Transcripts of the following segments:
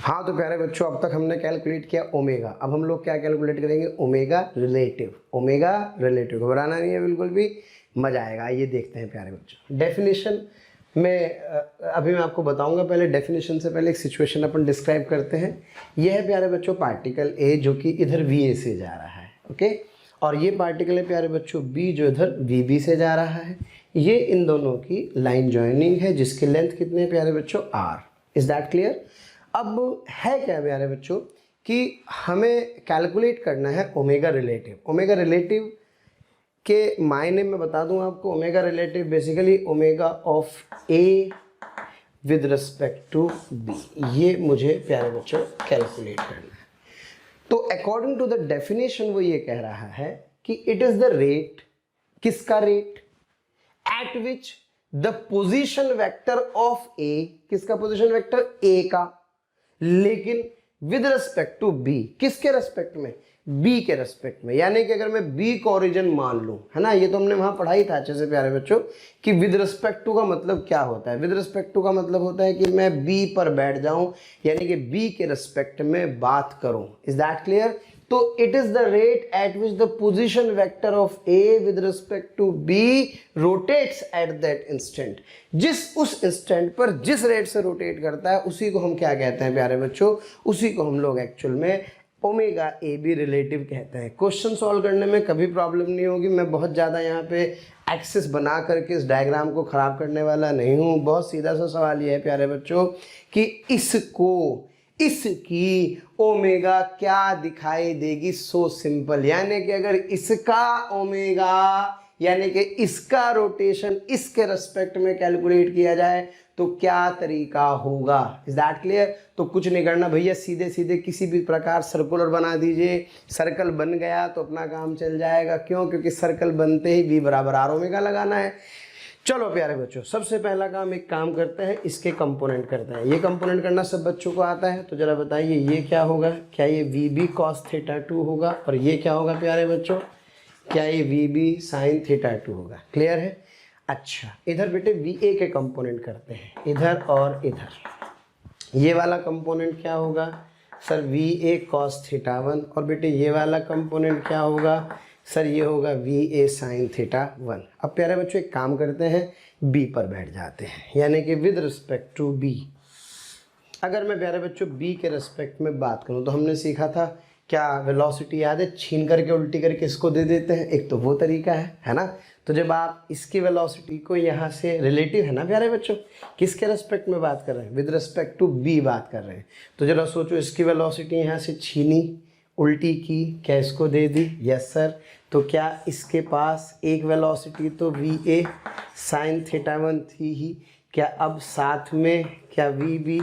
हाँ तो प्यारे बच्चों, अब तक हमने कैलकुलेट किया ओमेगा। अब हम लोग क्या कैलकुलेट करेंगे? Omega relative. ओमेगा रिलेटिव, घबराना नहीं है बिल्कुल भी, मजा आएगा। आइए देखते हैं प्यारे बच्चों डेफिनेशन में। अभी मैं आपको बताऊंगा, पहले डेफिनेशन से पहले एक सिचुएशन अपन डिस्क्राइब करते हैं। यह है प्यारे बच्चों पार्टिकल ए जो कि इधर वी ए से जा रहा है, ओके। और ये पार्टिकल है प्यारे बच्चों बी जो इधर वी बी से जा रहा है। ये इन दोनों की लाइन ज्वाइनिंग है जिसकी लेंथ कितने है प्यारे बच्चों? आर। Is that clear? अब है क्या प्यारे बच्चों कि हमें कैलकुलेट करना है ओमेगा रिलेटिव। ओमेगा रिलेटिव के मायने में बता दूं आपको। Omega relative basically omega of A with respect to B, ये मुझे प्यारे बच्चों कैलकुलेट करना है। तो अकॉर्डिंग टू द डेफिनेशन वो ये कह रहा है कि इट इज द रेट, किसका rate? At which the position vector of A, किसका पोजीशन वेक्टर? ए का, लेकिन विद रिस्पेक्ट टू बी, किसके रेस्पेक्ट में? बी के रेस्पेक्ट में। यानी कि अगर मैं बी को ओरिजिन मान लूं, है ना, ये तो हमने वहां पढ़ाई था अच्छे से प्यारे बच्चों कि विद रिस्पेक्ट टू का मतलब क्या होता है। विद रिस्पेक्ट टू का मतलब होता है कि मैं बी पर बैठ जाऊं, यानी कि बी के रेस्पेक्ट में बात करूं। Is that clear? तो it is the rate at which the position vector of A with respect to B rotates at that instant. जिस उस इंस्टेंट पर जिस रेट से रोटेट करता है उसी को हम क्या कहते हैं प्यारे बच्चों? उसी को हम लोग एक्चुअल में ओमेगा ए बी रिलेटिव कहते हैं। क्वेश्चन सॉल्व करने में कभी प्रॉब्लम नहीं होगी। मैं बहुत ज़्यादा यहाँ पे एक्सेस बना करके इस डायग्राम को ख़राब करने वाला नहीं हूँ। बहुत सीधा सा सवाल ये है प्यारे बच्चों कि इसकी ओमेगा क्या दिखाई देगी? So simple. यानी कि अगर इसका ओमेगा यानी कि इसका रोटेशन इसके रेस्पेक्ट में कैलकुलेट किया जाए तो क्या तरीका होगा? Is that clear? तो कुछ नहीं करना भैया, सीधे सीधे किसी भी प्रकार सर्कुलर बना दीजिए। सर्कल बन गया तो अपना काम चल जाएगा। क्यों? क्योंकि सर्कल बनते ही बी बराबर आर ओमेगा लगाना है। चलो प्यारे बच्चों, सबसे पहला काम एक काम करते हैं, इसके कंपोनेंट करते हैं। ये कंपोनेंट करना सब बच्चों को आता है, तो जरा बताइए ये क्या होगा? क्या ये वी बी कॉस थीटा 2 होगा? और ये क्या होगा प्यारे बच्चों? क्या ये वी बी साइन थीटा 2 होगा? क्लियर है? अच्छा, इधर बेटे वी ए के कंपोनेंट करते हैं, इधर और इधर। ये वाला कंपोनेंट क्या होगा sir? V A cos theta 1। और बेटे ये वाला कंपोनेंट क्या होगा सर? ये होगा वी ए साइन थीटा 1। अब प्यारे बच्चों एक काम करते हैं, बी पर बैठ जाते हैं, यानी कि विद रिस्पेक्ट टू बी। अगर मैं प्यारे बच्चों बी के रिस्पेक्ट में बात करूं तो हमने सीखा था क्या? वेलोसिटी याद है? छीन करके उल्टी करके इसको दे देते हैं, एक तो वो तरीका है ना। तो जब आप इसकी वेलोसिटी को यहाँ से रिलेटिव है ना प्यारे बच्चों, किसके रेस्पेक्ट में बात कर रहे हैं? विद रिस्पेक्ट टू बी बात कर रहे हैं। तो जरा सोचो, इसकी वेलोसिटी यहाँ से छीनी, उल्टी की, क्या इसको दे दी? Yes sir. तो क्या इसके पास एक वेलोसिटी तो वी ए साइन थीटा 1 थी ही, क्या अब साथ में क्या वी बी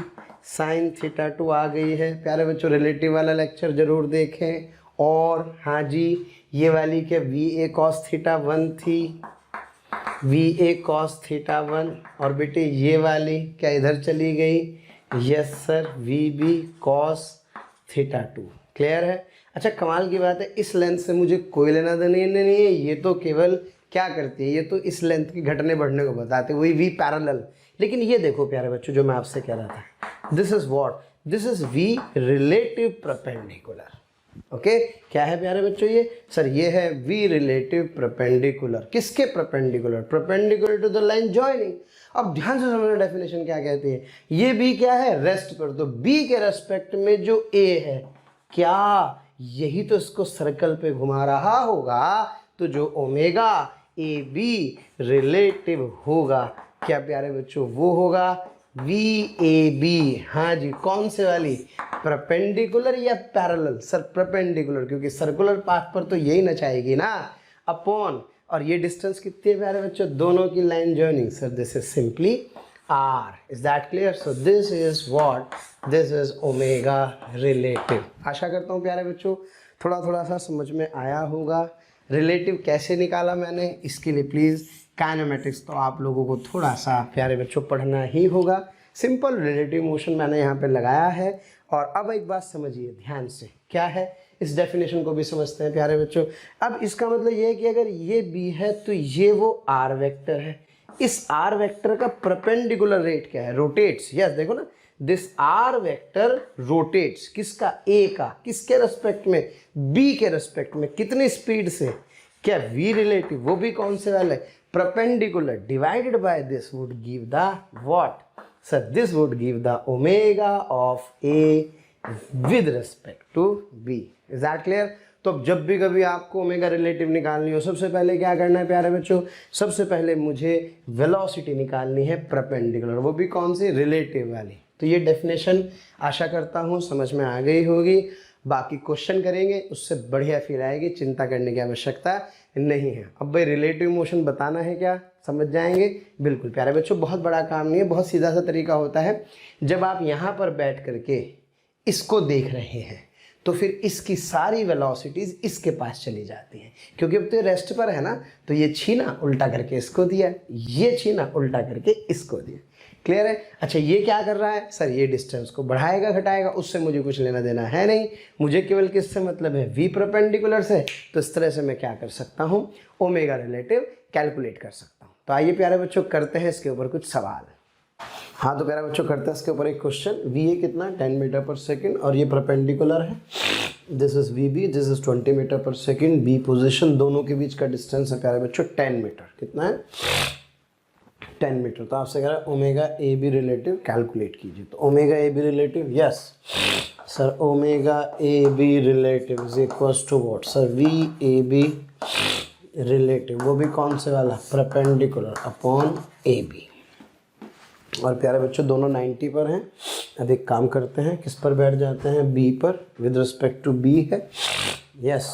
साइन थीटा 2 आ गई है? प्यारे बच्चों रिलेटिव वाला लेक्चर ज़रूर देखें। और हाँ जी, ये वाली क्या वी ए कॉस थीटा 1 थी? V A cos theta 1। और बेटे ये वाली क्या इधर चली गई? Yes sir, V B cos theta 2। Clear है? अच्छा, कमाल की बात है, इस लेंथ से मुझे कोई लेना देना नहीं है। ये तो केवल क्या करती है? ये तो इस लेंथ की घटने बढ़ने को बताते हैं, वही वी पैरेलल। लेकिन ये देखो प्यारे बच्चों, जो मैं आपसे कह रहा था, this is what? This is V relative perpendicular. Okay, क्या है प्यारे बच्चों ये? सर ये है वी रिलेटिव परपेंडिकुलर। किसके perpendicular? Perpendicular to the line joining. अब ध्यान से समझना डेफिनेशन क्या कहती है। ये बी क्या है? रेस्ट पर। तो बी के रेस्पेक्ट में जो ए है, क्या यही तो इसको सर्कल पे घुमा रहा होगा? तो जो ओमेगा ए बी रिलेटिव होगा, क्या प्यारे बच्चों वो होगा वी ए बी। हाँ जी, कौन से वाली? परपेंडिकुलर या पैरेलल? सर परपेंडिकुलर, क्योंकि सर्कुलर पाथ पर तो यही नचाएगी ना, अपॉन। और ये डिस्टेंस कितनी है प्यारे बच्चों? दोनों की line joining. Sir this is simply R. Is that clear? So this is what? This is omega relative. आशा करता हूँ प्यारे बच्चों थोड़ा सा समझ में आया होगा। रिलेटिव कैसे निकाला मैंने, इसके लिए प्लीज़ काइनेमेटिक्स तो आप लोगों को थोड़ा सा प्यारे बच्चों पढ़ना ही होगा। सिंपल रिलेटिव मोशन मैंने यहाँ पे लगाया है। और अब एक बात समझिए ध्यान से, क्या है? इस डेफिनेशन को भी समझते हैं प्यारे बच्चों। अब इसका मतलब ये है कि अगर ये बी है तो ये वो आर वेक्टर है, इस आर वेक्टर का परपेंडिकुलर रेट क्या है, रोटेट्स। यस देखो ना, दिस आर वेक्टर रोटेट्स किसका, ए का, किसके रेस्पेक्ट में, बी के रेस्पेक्ट में, कितनी स्पीड से, क्या वी रिलेटिव, वो भी कौन से वाले, perpendicular, divided by this would give the what sir, this would give the omega of A with respect to B. Is that clear? तो अब जब भी कभी आपको ओमेगा रिलेटिव निकालनी हो, सबसे पहले क्या करना है प्यारे बच्चों, सबसे पहले मुझे वेलोसिटी निकालनी है परपेंडिकुलर, वो भी कौन सी, रिलेटिव वाली। तो ये डेफिनेशन आशा करता हूँ समझ में आ गई होगी। बाकी क्वेश्चन करेंगे उससे बढ़िया फील आएगी, चिंता करने की आवश्यकता नहीं है। अब भाई रिलेटिव मोशन बताना है क्या, समझ जाएंगे। बिल्कुल प्यारे बच्चों, बहुत बड़ा काम नहीं है, बहुत सीधा सा तरीका होता है। जब आप यहाँ पर बैठ करके इसको देख रहे हैं तो फिर इसकी सारी वेलोसिटीज इसके पास चली जाती हैं, क्योंकि अब तो रेस्ट पर है ना, तो ये छीना उल्टा करके इसको दिया, ये छीना उल्टा करके इसको दिया। क्लियर है? अच्छा ये क्या कर रहा है सर, ये डिस्टेंस को बढ़ाएगा घटाएगा, उससे मुझे कुछ लेना देना है नहीं, मुझे केवल किससे मतलब है, वी परपेंडिकुलर से। तो इस तरह से मैं क्या कर सकता हूँ, ओमेगा रिलेटिव कैलकुलेट कर सकता हूँ। तो आइए प्यारे बच्चों करते हैं इसके ऊपर कुछ सवाल। हाँ तो प्यारे बच्चों करते हैं इसके ऊपर एक क्वेश्चन। वी ए कितना, 10 मीटर पर सेकेंड, और ये परपेंडिकुलर है। This is V B, this is 20 metre per second. B position, दोनों के बीच का डिस्टेंस है प्यारे बच्चों 10 मीटर। कितना है, 10 मीटर। तो आपसे कह रहा है omega A B relative calculate कीजिए। तो omega A B relative, yes sir, omega A B relative is equals to what sir, V A B relative, वो भी कौन से वाला, परपेंडिकुलर अपॉन ए बी। और प्यारे बच्चों दोनों 90 पर हैं। अब एक काम करते हैं, किस पर बैठ जाते हैं, बी पर, विद रिस्पेक्ट टू बी है। यस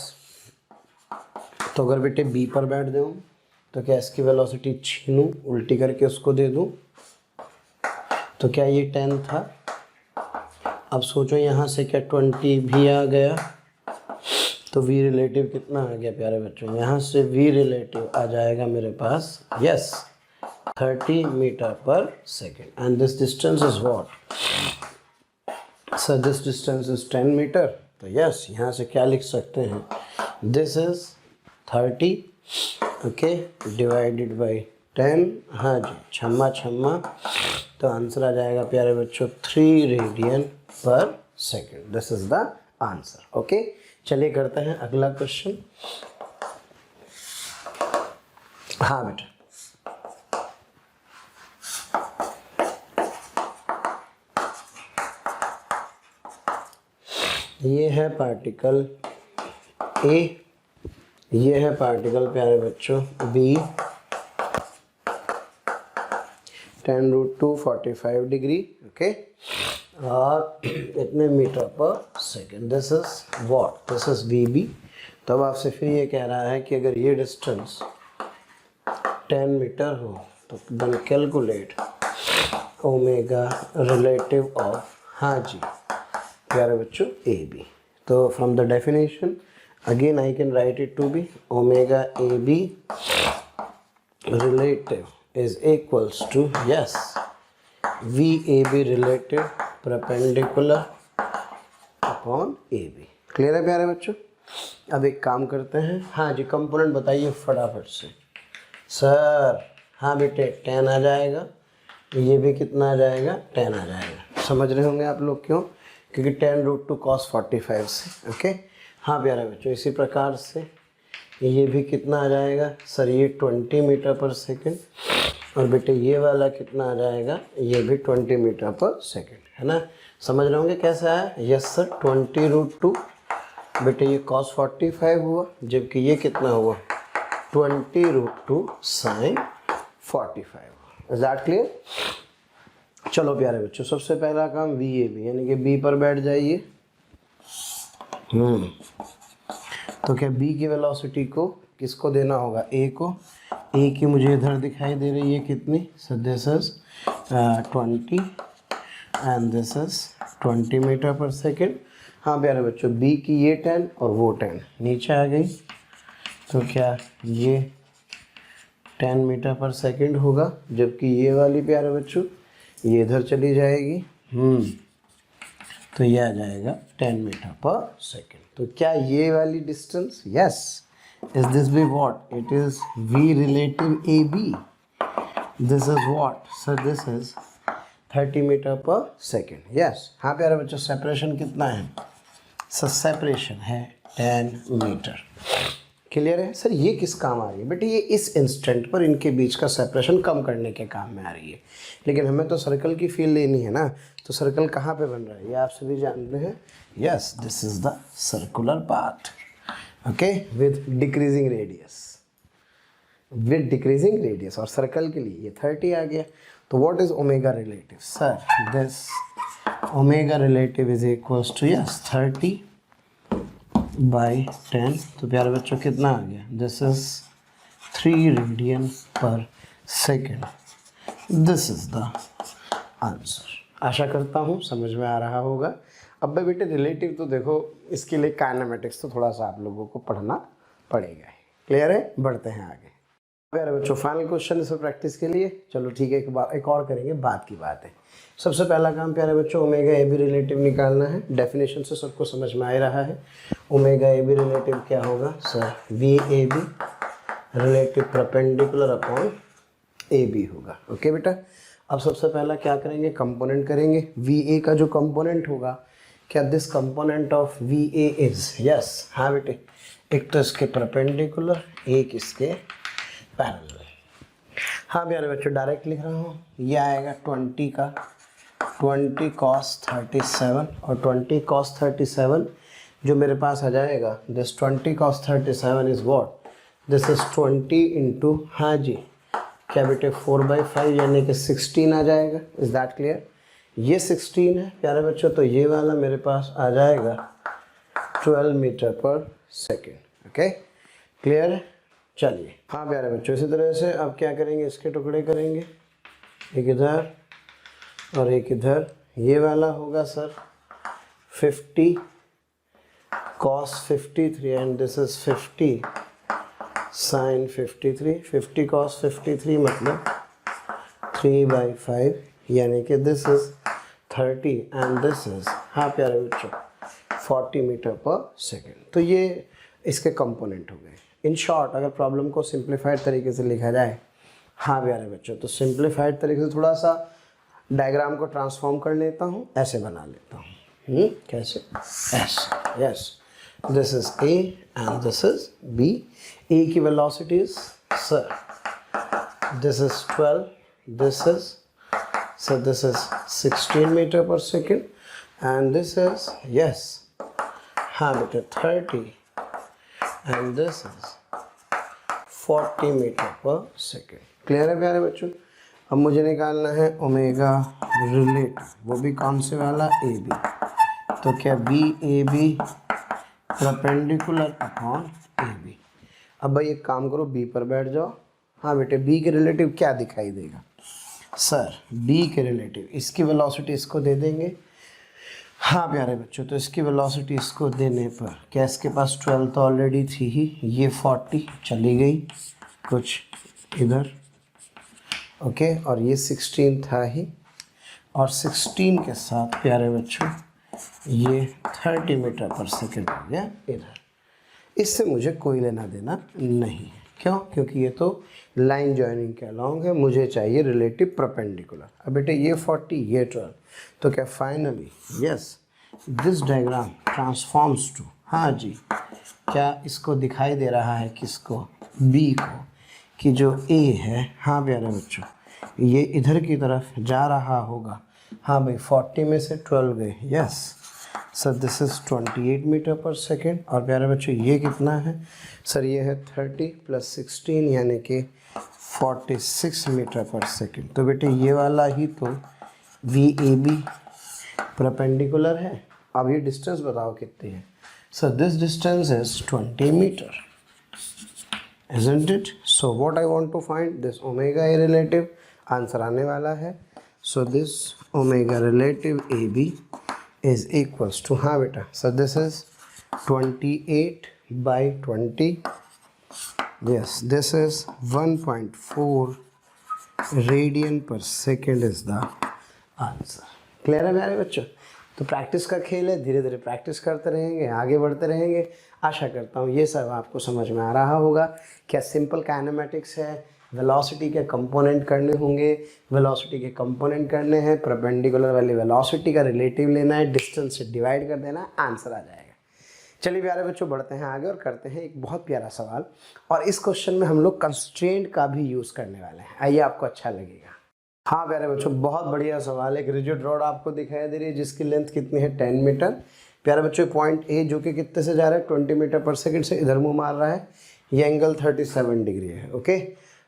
तो अगर बेटे बी पर बैठ जाऊँ तो क्या इसकी वेलोसिटी छीनूँ, उल्टी करके उसको दे दूँ, तो क्या ये 10 था। अब सोचो यहाँ से क्या 20 भी आ गया, तो वी रिलेटिव कितना आ गया प्यारे बच्चों, यहाँ से वी रिलेटिव आ जाएगा मेरे पास, yes 30 metre per second. And this distance is what sir, this distance is 10 metre. तो यस यहाँ से क्या लिख सकते हैं, this is 30 okay divided by 10। हाँ जी, छम्मा छम्मा, तो आंसर आ जाएगा प्यारे बच्चों 3 radian per second. This is the answer. Okay चलिए करते हैं अगला क्वेश्चन। हाँ बेटा, ये है पार्टिकल ए, ये है पार्टिकल प्यारे बच्चों बी, 10√2 45 डिग्री ओके, और इतने metre per second. This is what, this is V B. तो अब आपसे फिर ये कह रहा है कि अगर ये डिस्टेंस 10 मीटर हो तो then calculate omega relative of, हाँ जी प्यारे बच्चों ए बी। तो from the definition again I can write it to be omega A B relative is equals to yes VAB relative perpendicular upon AB। क्लियर है प्यारे बच्चों? अब एक काम करते हैं, हाँ जी कंपोनेंट बताइए फटाफट से। सर हाँ बेटे 10 आ जाएगा, ये भी कितना आ जाएगा, 10 आ जाएगा। समझ रहे होंगे आप लोग क्यों, क्योंकि 10√2 cos 45 से ओके। हाँ प्यारे बच्चों इसी प्रकार से ये भी कितना आ जाएगा सर, ये 20 मीटर पर सेकेंड, और बेटे ये वाला कितना आ जाएगा, ये भी 20 मीटर पर सेकेंड, है ना। समझ रहे होंगे कैसे आया, यस सर 20√2, बेटे ये cos 45 हुआ, जबकि ये कितना हुआ 20√2 sin 45। Is that clear? चलो प्यारे बच्चों सबसे पहला काम VAB यानी कि B पर बैठ जाइए। तो क्या B की वेलोसिटी को किसको देना होगा, A को। A की मुझे इधर दिखाई दे रही है कितनी, so this is 20 and this is 20 metre per second. हाँ प्यारे बच्चों B की ये 10 और वो 10 नीचे आ गई, तो क्या ये 10 मीटर पर सेकेंड होगा, जबकि ये वाली प्यारे बच्चों ये इधर चली जाएगी। तो ये आ जाएगा 10 मीटर पर सेकेंड। तो क्या ये वाली distance, yes is this B what, it is V relative AB। This is what sir, this is 30 metre per second. Yes, हाँ प्यारे बच्चों, सेपरेशन कितना है सर? सेपरेशन है 10 मीटर। क्लियर है सर? ये किस काम आ रही है बेटे? ये इस इंस्टेंट पर इनके बीच का सेपरेशन कम करने के काम में आ रही है। लेकिन हमें तो सर्कल की फील लेनी है ना, तो सर्कल कहाँ पे बन रहा है ये आप सभी जानते हैं। Yes, this is the circular part, okay, with decreasing radius, with decreasing radius. और सर्कल के लिए ये 30 आ गया। तो what is omega relative sir? This omega relative is equals to yes 30 by 10। तो प्यारे बच्चों कितना आ गया? This is 3 radian per second. This is the answer. आशा करता हूँ समझ में आ रहा होगा। अब भाई बेटे रिलेटिव तो देखो, इसके लिए काइनेमेटिक्स तो थोड़ा सा आप लोगों को पढ़ना पड़ेगा। क्लियर है? बढ़ते हैं आगे। प्यारे बच्चों, फाइनल क्वेश्चन इस प्रैक्टिस के लिए। चलो ठीक है, एक और करेंगे, बात की बात है। सबसे पहला काम प्यारे बच्चों, ओमेगा ए बी रिलेटिव निकालना है। डेफिनेशन से सबको समझ में आ रहा है। ओमेगा ए बी रिलेटिव क्या होगा sir? V A B relative perpendicular upon A B होगा। ओके बेटा, अब सबसे पहला क्या करेंगे? कंपोनेंट करेंगे। वी ए का जो कंपोनेंट होगा, क्या this component of we A is, yes, हाँ बेटे, एक तो इसके परपेंडिकुलर, एक इसके पैरेलल। हाँ प्यारे बच्चों, डायरेक्ट लिख रहा हूँ। ये आएगा 20 का 20 cos 37 और 20 cos 37 जो मेरे पास आ जाएगा, this 20 cos 37 is what? This is 20 into, हाँ जी क्या बेटे, 4/5 यानी कि 16 आ जाएगा। Is that clear? ये 16 है प्यारे बच्चों, तो ये वाला मेरे पास आ जाएगा 12 metre per second. Okay, clear है? चलिए, हाँ प्यारे बच्चों, इसी तरह से अब क्या करेंगे? इसके टुकड़े करेंगे, एक इधर और एक इधर। ये वाला होगा sir 50 cos 53 and this is 50 sin 53। 50 cos 53 मतलब 3/5 यानी कि this is 30 and this is, हाँ प्यारे बच्चों, 40 मीटर पर सेकेंड। तो ये इसके कंपोनेंट हो गए। इन शॉर्ट, अगर प्रॉब्लम को सिंप्लीफाइड तरीके से लिखा जाए, हाँ प्यारे बच्चों, तो सिंप्लीफाइड तरीके से थोड़ा सा डायग्राम को ट्रांसफॉर्म कर लेता हूँ, ऐसे बना लेता हूँ। कैसे? ऐसे। Yes, this is A and this is B. A की velocity is sir, this is 12, this is sir, this is 16 metre per second and this is, yes, हाँ बेटे, 30 and this is 40 metre per second. Clear है प्यारे बच्चों? अब मुझे निकालना है ओमेगा रिलेटिव, वो भी कौन से वाला? A B. तो क्या B A B perpendicular upon A B. अब भाई एक काम करो, बी पर बैठ जाओ। हाँ बेटे, बी के रिलेटिव क्या दिखाई देगा सर? बी के रिलेटिव इसकी वेलोसिटी इसको दे देंगे। हाँ प्यारे बच्चों, तो इसकी वेलोसिटी इसको देने पर क्या इसके पास 12 तो ऑलरेडी थी ही, ये 40 चली गई कुछ इधर, ओके, और ये 16 था ही, और 16 के साथ प्यारे बच्चों ये 30 मीटर पर सेकेंड हो गया इधर। इससे मुझे कोई लेना देना नहीं है। क्यों? क्योंकि ये तो लाइन जॉइनिंग के अलॉन्ग है, मुझे चाहिए रिलेटिव परपेंडिकुलर। अब बेटे ये 40, ये 12, तो क्या finally yes this diagram transforms to, हाँ जी, क्या इसको दिखाई दे रहा है किसको? बी को, कि जो ए है, हाँ प्यारे बच्चों, ये इधर की तरफ जा रहा होगा। हाँ भाई, 40 में से 12 गए, yes sir, this is 28 metre per second. और प्यारे बच्चों ये कितना है सर? ये है 30 + 16 यानी कि 46 मीटर पर सेकेंड। तो बेटे ये वाला ही तो वी ए बी परपेंडिकुलर है। अब ये डिस्टेंस बताओ कितनी है sir? This distance is 20 metre, isn't it? So what I want to find, this omega A relative, answer आने वाला है। So this omega relative AB is equals to, हाँ बेटा, so this is 28/20, yes, this is 1.4 radian per second is the answer. Clear है प्यारे बच्चों? तो practice का खेल है, धीरे धीरे प्रैक्टिस करते रहेंगे, आगे बढ़ते रहेंगे। आशा करता हूँ ये सब आपको समझ में आ रहा होगा। क्या सिंपल काइनेमेटिक्स है, वेलोसिटी के कंपोनेंट करने होंगे, वेलोसिटी के कंपोनेंट करने हैं, परपेंडिकुलर वाली वेलोसिटी का रिलेटिव लेना है, डिस्टेंस से डिवाइड कर देना, आंसर आ जाएगा। चलिए प्यारे बच्चों, बढ़ते हैं आगे और करते हैं एक बहुत प्यारा सवाल, और इस क्वेश्चन में हम लोग कंस्ट्रेंट का भी यूज़ करने वाले हैं। आइए, आपको अच्छा लगेगा। हाँ प्यारे बच्चों, बहुत बढ़िया सवाल। एक रिजिड रॉड आपको दिखाई दे रही है जिसकी लेंथ कितनी है 10 मीटर। प्यारे बच्चों, पॉइंट ए जो कि कितने से जा रहा है 20 मीटर पर सेकंड से इधर मुंह मार रहा है, ये एंगल 37 डिग्री है। ओके,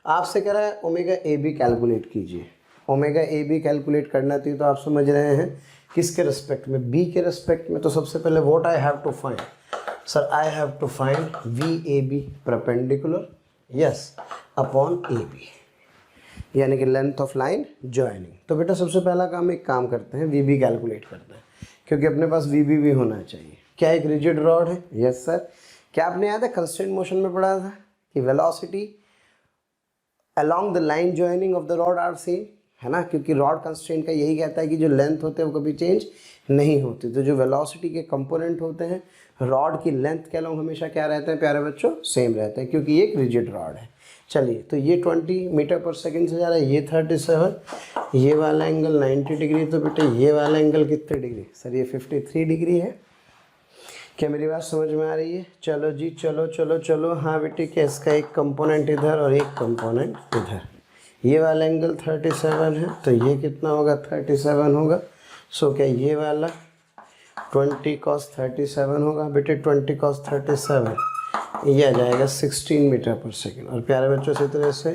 आपसे कह रहा है ओमेगा ए बी कैलकुलेट कीजिए। ओमेगा ए बी कैलकुलेट करना थी तो आप समझ रहे हैं किसके रिस्पेक्ट में, बी के रिस्पेक्ट में। तो सबसे पहले what I have to find, sir I have to find V A B perpendicular, yes, upon A B, यानी कि लेंथ ऑफ लाइन ज्वाइनिंग। तो बेटा सबसे पहला काम एक काम करते हैं, वी बी कैलकुलेट करते हैं, क्योंकि अपने पास वी बी भी होना चाहिए। क्या एक रिजिड रॉड है? Yes sir. क्या आपने याद है कंस्ट्रेंट मोशन में पढ़ा था कि velocity along the line joining of the rod are same, है ना, क्योंकि रॉड कंस्ट्रेंट का यही कहता है कि जो लेंथ होते हैं वो कभी चेंज नहीं होती। तो जो वेलोसिटी के कंपोनेंट होते हैं रॉड की लेंथ के अलोंग हमेशा क्या रहते हैं प्यारे बच्चों, सेम रहते हैं, क्योंकि ये एक रिजिड रॉड है। चलिए, तो ये 20 मीटर पर सेकंड से जा रहा है, ये 37, ये वाला एंगल 90 डिग्री, तो बेटे ये वाला एंगल कितने डिग्री, सर ये 53 डिग्री है। क्या मेरी बात समझ में आ रही है? चलो जी, चलो चलो चलो। हाँ बेटे, क्या इसका एक कंपोनेंट इधर और एक कंपोनेंट इधर, ये वाला एंगल 37 है, तो ये कितना होगा 37 होगा। सो क्या ये वाला 20 cos 37 होगा बेटे, 20 cos 37 ये आ जाएगा 16 मीटर पर सेकेंड, और प्यारे बच्चों इसी तरह से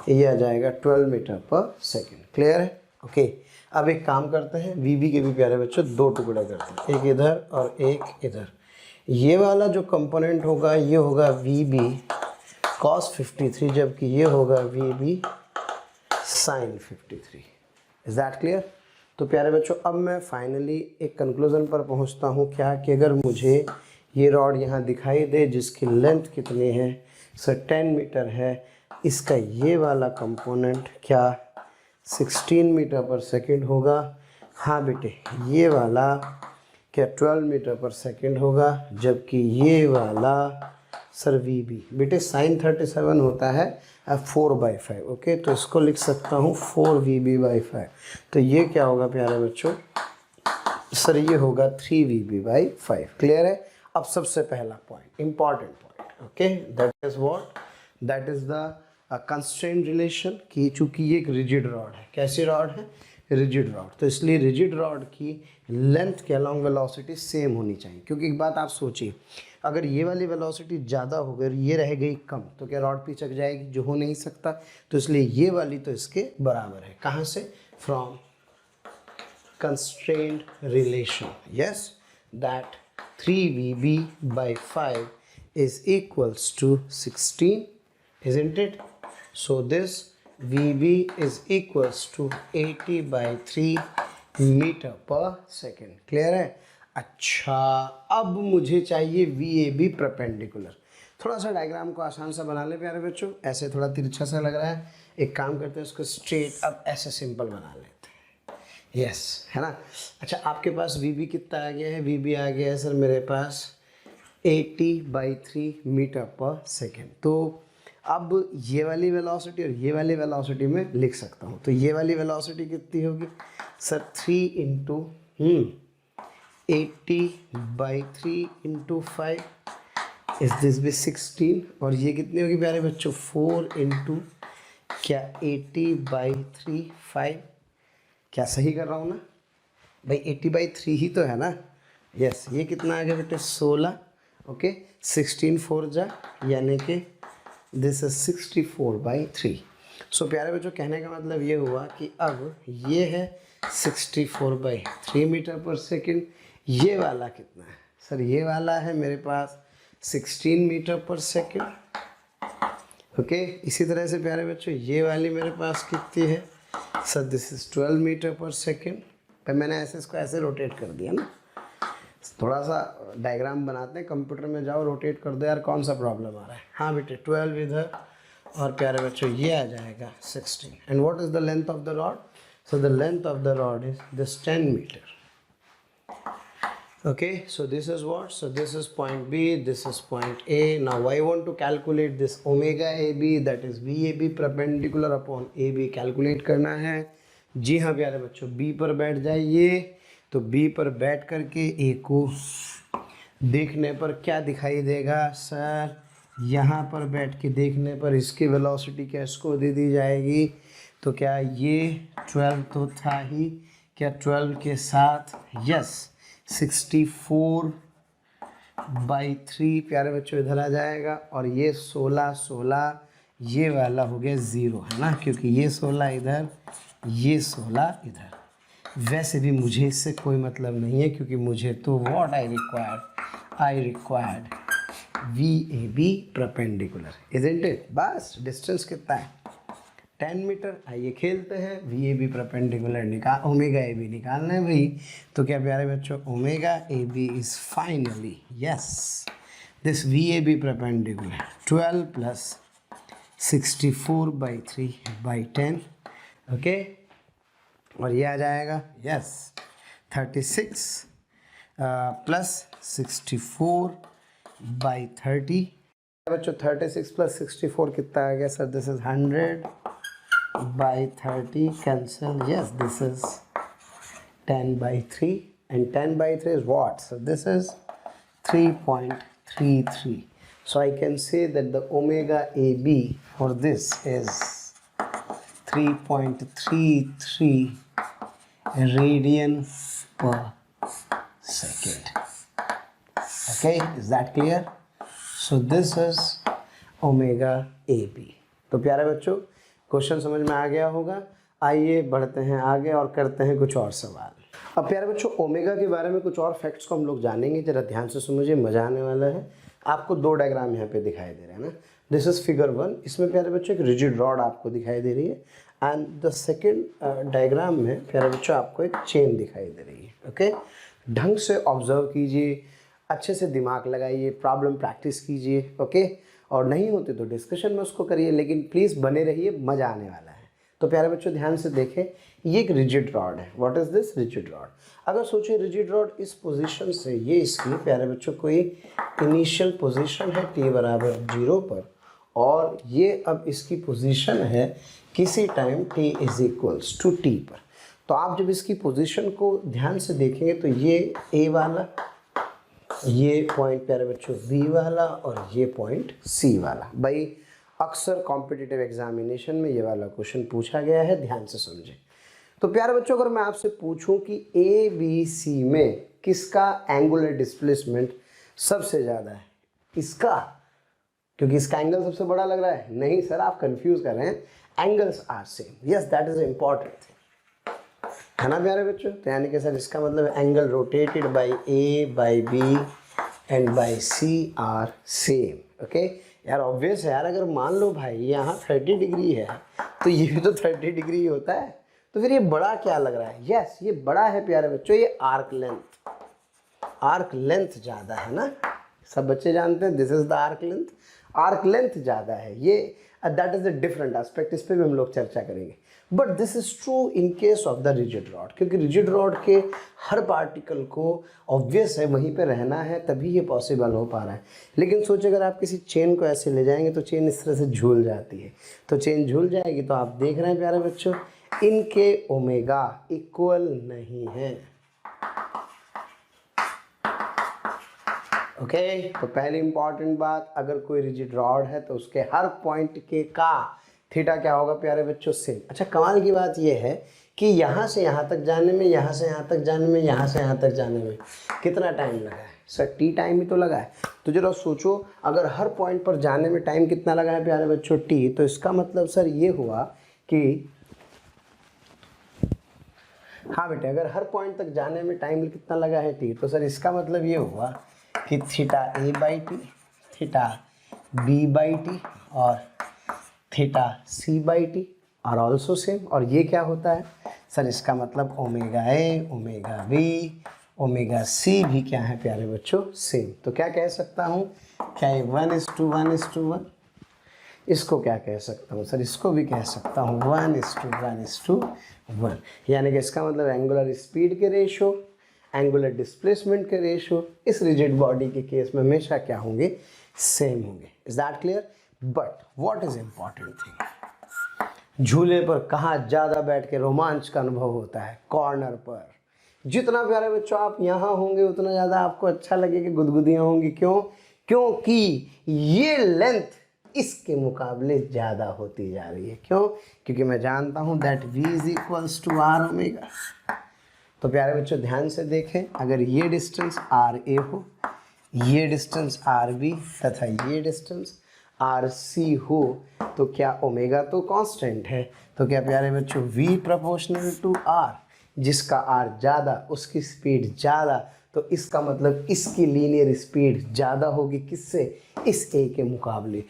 ये आ जाएगा 12 मीटर पर सेकेंड। क्लियर है? ओके, अब एक काम करते हैं, वी बी के भी प्यारे बच्चों दो टुकड़े करते हैं, एक इधर और एक इधर। ये वाला जो कंपोनेंट होगा ये होगा वी बी cos 53, जबकि ये होगा V B sin 53। Is that clear? तो प्यारे बच्चों, अब मैं फाइनली एक कंक्लूजन पर पहुंचता हूं, क्या कि अगर मुझे ये रॉड यहाँ दिखाई दे जिसकी लेंथ कितनी है, सर 10 मीटर है, इसका ये वाला कंपोनेंट क्या 16 मीटर पर सेकंड होगा। हाँ बेटे, ये वाला क्या 12 मीटर पर सेकंड होगा, जबकि ये वाला सर वी बी बेटे sin 37 होता है 4/5। ओके, तो इसको लिख सकता हूँ 4VB/5। तो ये क्या होगा प्यारे बच्चों, सर ये होगा 3VB/5। क्लियर है? अब सबसे पहला point, important point, okay, that is what, that is the constraint relation, कि चूंकि ये एक रिजिड रॉड है। कैसी रॉड है? Rigid rod. तो इसलिए रिजिड रॉड की लेंथ के अलॉन्ग वेलोसिटी सेम होनी चाहिए, क्योंकि एक बात आप सोचिए, अगर ये वाली वेलोसिटी ज़्यादा हो गई और ये रह गई कम, तो क्या रॉड पिचक जाएगी? जो हो नहीं सकता। तो इसलिए ये वाली तो इसके बराबर है। कहाँ से? From constraint relation, yes, that 3VB/5 is equals to 16, isn't it? So this VB is equals to 80/3 metre per second. Clear है? अच्छा, अब मुझे चाहिए VAB परपेंडिकुलर। थोड़ा सा डायग्राम को आसान सा बना ले प्यारे बच्चों, ऐसे थोड़ा तिरछा सा लग रहा है, एक काम करते हैं उसको स्ट्रेट अब ऐसे सिंपल बना लेते हैं। यस, है ना? अच्छा, आपके पास VB कितना आ गया है? VB आ गया है सर मेरे पास 80/3 मीटर पर सेकेंड। तो अब ये वाली वेलोसिटी और ये वाली वेलोसिटी में लिख सकता हूँ। तो ये वाली वेलोसिटी कितनी होगी सर? 3 इंटू 80/3 इंटू 5, इस दिस भी 16, और ये कितनी होगी प्यारे बच्चों? 4 इंटू क्या 80/3 5। क्या सही कर रहा हूँ ना भाई? 80/3 ही तो है ना? यस, ये कितना आ गया बेटे? 16। ओके, 16 4 जा, यानी कि दिस इज 64/3। सो प्यारे बच्चों, कहने का मतलब ये हुआ कि अब ये है 64/3 मीटर पर सेकेंड। ये वाला कितना है सर? ये वाला है मेरे पास 16 मीटर पर सेकेंड। ओके, इसी तरह से प्यारे बच्चों ये वाली मेरे पास कितनी है sir? This is 12 metre per second. पर मैंने ऐसे इसको ऐसे रोटेट कर दिया ना, थोड़ा सा डायग्राम बनाते हैं, कंप्यूटर में जाओ रोटेट कर दो यार, कौन सा प्रॉब्लम आ रहा है। हाँ बेटे, 12 इधर, और प्यारे बच्चों ये आ जाएगा 16। And what is the length of the rod? So the length of the rod is this 10 metre. Okay, so this is what? So this is point B, this is point A. Now I want to calculate this omega AB, that is VAB perpendicular upon AB calculate करना है। जी हाँ प्यारे बच्चों, B पर बैठ जाइए। तो B पर बैठ करके A को देखने पर क्या दिखाई देगा सर? यहाँ पर बैठ के देखने पर इसकी वेलोसिटी क्या इसको दे दी जाएगी। तो क्या ये 12 तो था ही, क्या 12 के साथ यस 64/3 प्यारे बच्चों इधर आ जाएगा, और ये 16 ये वाला हो गया 0 है ना, क्योंकि ये 16 इधर, ये 16 इधर। वैसे भी मुझे इससे कोई मतलब नहीं है, क्योंकि मुझे तो what I required VAB perpendicular, isn't it? बस डिस्टेंस कितना है? 10 मीटर। आइए खेलते हैं। VAB परपेंडिकुलर निकाल, ओमेगा AB निकालना है भाई। तो क्या प्यारे बच्चों, omega AB is finally yes this VAB perpendicular 12 plus 64/3/10, okay. और ये आ जाएगा यस 36 प्लस 64/30। बच्चों 36 प्लस 64 कितना आ गया sir? This is 100/30 cancel. Yes, this is 10/3 and 10/3 is what? So this is 3.33. So I can say that the omega AB for this is 3.33 radian per second. Okay, is that clear? So this is omega AB. तो प्यारे बच्चों question समझ में आ गया होगा। आइए बढ़ते हैं आगे और करते हैं कुछ और सवाल। अब प्यारे बच्चों ओमेगा के बारे में कुछ और फैक्ट्स को हम लोग जानेंगे, जरा ध्यान से समझिए, मज़ा आने वाला है। आपको 2 डायग्राम यहाँ पे दिखाई दे रहे हैं ना। दिस इज फिगर 1, इसमें प्यारे बच्चों एक रिजिड रॉड आपको दिखाई दे रही है, एंड द सेकेंड डायग्राम में प्यारे बच्चों आपको एक चेन दिखाई दे रही है। ओके, ढंग से ऑब्जर्व कीजिए, अच्छे से दिमाग लगाइए, प्रॉब्लम प्रैक्टिस कीजिए, ओके। और नहीं होते तो डिस्कशन में उसको करिए, लेकिन प्लीज़ बने रहिए, मज़ा आने वाला है। तो प्यारे बच्चों ध्यान से देखें, ये एक रिजिड रॉड है। What is this? Rigid rod. अगर सोचिए रिजिड रॉड इस पोजीशन से, ये इसकी प्यारे बच्चों कोई इनिशियल पोजीशन है t बराबर 0 पर, और ये अब इसकी पोजीशन है किसी time t is equals to t पर। तो आप जब इसकी पोजीशन को ध्यान से देखेंगे तो ये A वाला, ये पॉइंट प्यारे बच्चों B वाला, और ये पॉइंट C वाला। भाई अक्सर कॉम्पिटिटिव एग्जामिनेशन में ये वाला क्वेश्चन पूछा गया है, ध्यान से समझें। तो प्यारे बच्चों अगर मैं आपसे पूछूं कि ABC में किसका एंगुलर डिस्प्लेसमेंट सबसे ज़्यादा है? इसका, क्योंकि इसका एंगल सबसे बड़ा लग रहा है। नहीं सर, आप कंफ्यूज कर रहे हैं, angles are same. Yes, that is important thing, है ना प्यारे बच्चों। तो यानी कि सर इसका मतलब angle rotated by A by B and by C are same. Okay यार, ऑब्वियस है यार, अगर मान लो भाई यहाँ 30 डिग्री है तो ये भी तो 30 डिग्री होता है, तो फिर ये बड़ा क्या लग रहा है? यस, ये बड़ा है प्यारे बच्चों, ये आर्क लेंथ ज़्यादा है ना। सब बच्चे जानते हैं this is the arc length ज़्यादा है। ये that is the different aspect, इस पर भी हम लोग चर्चा करेंगे। But this is true in case of the rigid rod, क्योंकि रिजिड रॉड के हर पार्टिकल को ऑब्वियस है वहीं पे रहना है, तभी ये पॉसिबल हो पा रहा है। लेकिन सोचिए अगर आप किसी चेन को ऐसे ले जाएंगे तो चेन इस तरह से झूल जाती है, तो चेन झूल जाएगी। तो आप देख रहे हैं प्यारे बच्चों, इनके ओमेगा इक्वल नहीं है। ओके, तो पहली इंपॉर्टेंट बात, अगर कोई रिजिड रॉड है तो उसके हर पॉइंट के का थीटा क्या होगा प्यारे बच्चों? सेम। अच्छा, कमाल की बात यह है कि यहाँ से यहाँ तक जाने में, यहाँ से यहाँ तक जाने में, यहाँ से यहाँ तक जाने में कितना टाइम लगा है सर? t टाइम ही तो लगा है। तो जरा सोचो, अगर हर पॉइंट पर जाने में टाइम कितना लगा है प्यारे बच्चों? t। तो इसका मतलब सर ये हुआ कि हाँ बेटे, अगर हर पॉइंट तक जाने में टाइम कितना लगा है t, तो सर इसका मतलब ये हुआ कि थीटा A/t, थीटा B/t और theta C/t are also same. और ये क्या होता है सर? इसका मतलब omega A, omega B, omega C भी क्या है प्यारे बच्चों? सेम। तो क्या कह सकता हूँ? क्या ये 1:1:1? इसको क्या कह सकता हूँ सर? इसको भी कह सकता हूँ 1:1:1। यानी कि इसका मतलब एंगुलर स्पीड के रेशो एंगुलर डिस्प्लेसमेंट के रेशियो इस रिजिड बॉडी के केस में हमेशा क्या होंगे, सेम होंगे। Is that clear? But what is important thing, झूले पर कहाँ ज़्यादा बैठ के रोमांच का अनुभव होता है, कॉर्नर पर। जितना प्यारे बच्चों आप यहाँ होंगे उतना ज़्यादा आपको अच्छा लगेगा, गुदगुदियाँ होंगी। क्यों? क्योंकि ये लेंथ इसके मुकाबले ज़्यादा होती जा रही है। क्यों? क्योंकि मैं जानता हूँ that v is equals to R omega. तो प्यारे बच्चों ध्यान से देखें, अगर ये डिस्टेंस आर ए हो, ये डिस्टेंस आर बी तथा ये डिस्टेंस आर सी हो, तो क्या ओमेगा तो कांस्टेंट है। तो क्या प्यारे बच्चों v प्रोपोर्शनल टू आर, जिसका r ज़्यादा उसकी स्पीड ज़्यादा, तो इसका मतलब इसकी लीनियर स्पीड ज़्यादा होगी किससे, इस a के मुकाबले।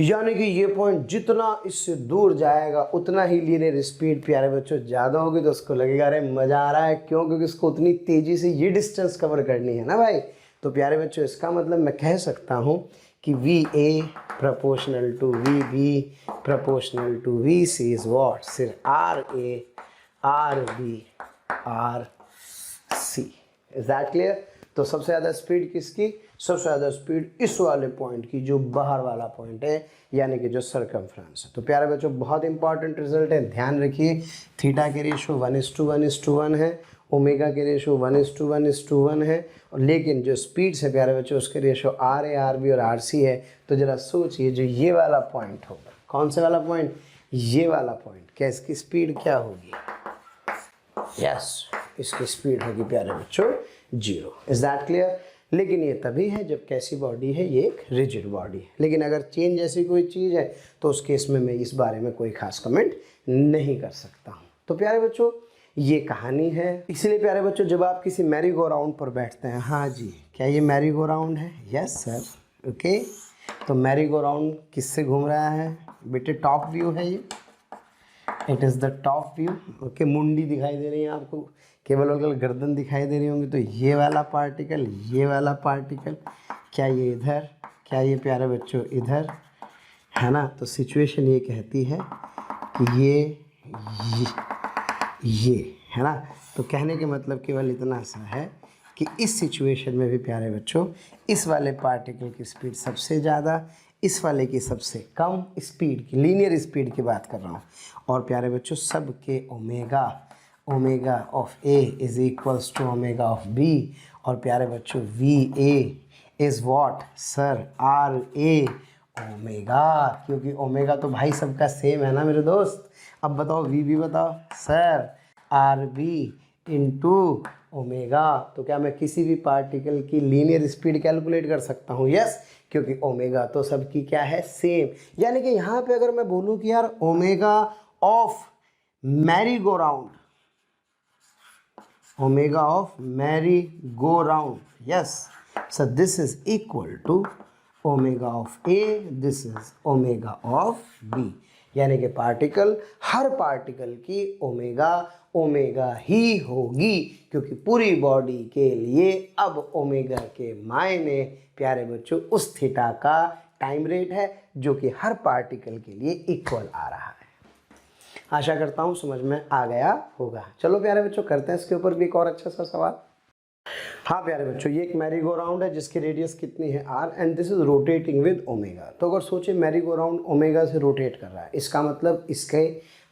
यानी कि ये पॉइंट जितना इससे दूर जाएगा उतना ही लीनियर स्पीड प्यारे बच्चों ज़्यादा होगी। तो उसको लगेगा अरे मज़ा आ रहा है। क्यों? क्योंकि उसको उतनी तेज़ी से ये डिस्टेंस कवर करनी है ना भाई। तो प्यारे बच्चों इसका मतलब मैं कह सकता हूँ कि V A proportional to V B proportional to V C is what, सिर्फ R A R B R C. Is that clear? तो सबसे ज़्यादा स्पीड किसकी, सबसे ज़्यादा स्पीड इस वाले पॉइंट की जो बाहर वाला पॉइंट है, यानी कि जो सर्कमफ्रेंस है। तो प्यारे बच्चों बहुत इंपॉर्टेंट रिजल्ट है, ध्यान रखिए। थीटा के रेशो 1:1:1 है, ओमेगा के रेशो 1:1:1 है, और लेकिन जो स्पीड्स है प्यारे बच्चों उसके ratio R A R B और आर सी है। तो ज़रा सोचिए जो ये वाला पॉइंट होगा, कौन से वाला पॉइंट, ये वाला पॉइंट, क्या इसकी स्पीड क्या होगी, यस इसकी स्पीड होगी प्यारे बच्चों 0। Is that clear? लेकिन ये तभी है जब कैसी बॉडी है, ये एक रिजिड बॉडी है। लेकिन अगर चेंज जैसी कोई चीज़ है तो उस केस में मैं इस बारे में कोई खास कमेंट नहीं कर सकता हूँ। तो प्यारे बच्चों ये कहानी है। इसलिए प्यारे बच्चों जब आप किसी मैरी गो राउंड पर बैठते हैं, हाँ जी क्या ये मैरी गो राउंड है, यस सर ओके। तो मैरी गो राउंड किससे घूम रहा है बेटे, टॉप व्यू है ये, it is the top view okay. मुंडी दिखाई दे रही है आपको, केवल और केवल गर्दन दिखाई दे रही होंगी। तो ये वाला पार्टिकल, ये वाला पार्टिकल, क्या ये इधर, क्या ये प्यारे बच्चों इधर है ना। तो सिचुएशन ये कहती है कि ये है ना। तो कहने के मतलब केवल इतना सा है कि इस सिचुएशन में भी प्यारे बच्चों इस वाले पार्टिकल की स्पीड सबसे ज़्यादा, इस वाले की सबसे कम स्पीड की, लीनियर स्पीड की बात कर रहा हूँ। और प्यारे बच्चों सब के omega of A is equals to omega of B. और प्यारे बच्चों V A is what sir, R A omega, क्योंकि ओमेगा तो भाई सबका सेम है ना मेरे दोस्त। अब बताओ वी बी बताओ sir, R B into omega. तो क्या मैं किसी भी पार्टिकल की लीनियर स्पीड कैलकुलेट कर सकता हूँ, यस क्योंकि ओमेगा तो सबकी क्या है, सेम। यानी कि यहाँ पे अगर मैं बोलूँ कि यार omega of merry go round, omega of merry go round, yes so this is equal to omega of A, this is omega of B. यानी कि पार्टिकल, हर पार्टिकल की ओमेगा ही होगी, क्योंकि पूरी बॉडी के लिए अब ओमेगा के मायने प्यारे बच्चों उस थीटा का टाइम रेट है जो कि हर पार्टिकल के लिए इक्वल आ रहा है। आशा करता हूँ समझ में आ गया होगा। चलो प्यारे बच्चों करते हैं इसके ऊपर भी एक और अच्छा सा सवाल। हाँ प्यारे बच्चों ये एक मैरी गो राउंड है जिसकी रेडियस कितनी है R, and this is rotating with omega. तो अगर सोचे मैरी गो राउंड ओमेगा से रोटेट कर रहा है, इसका मतलब इसके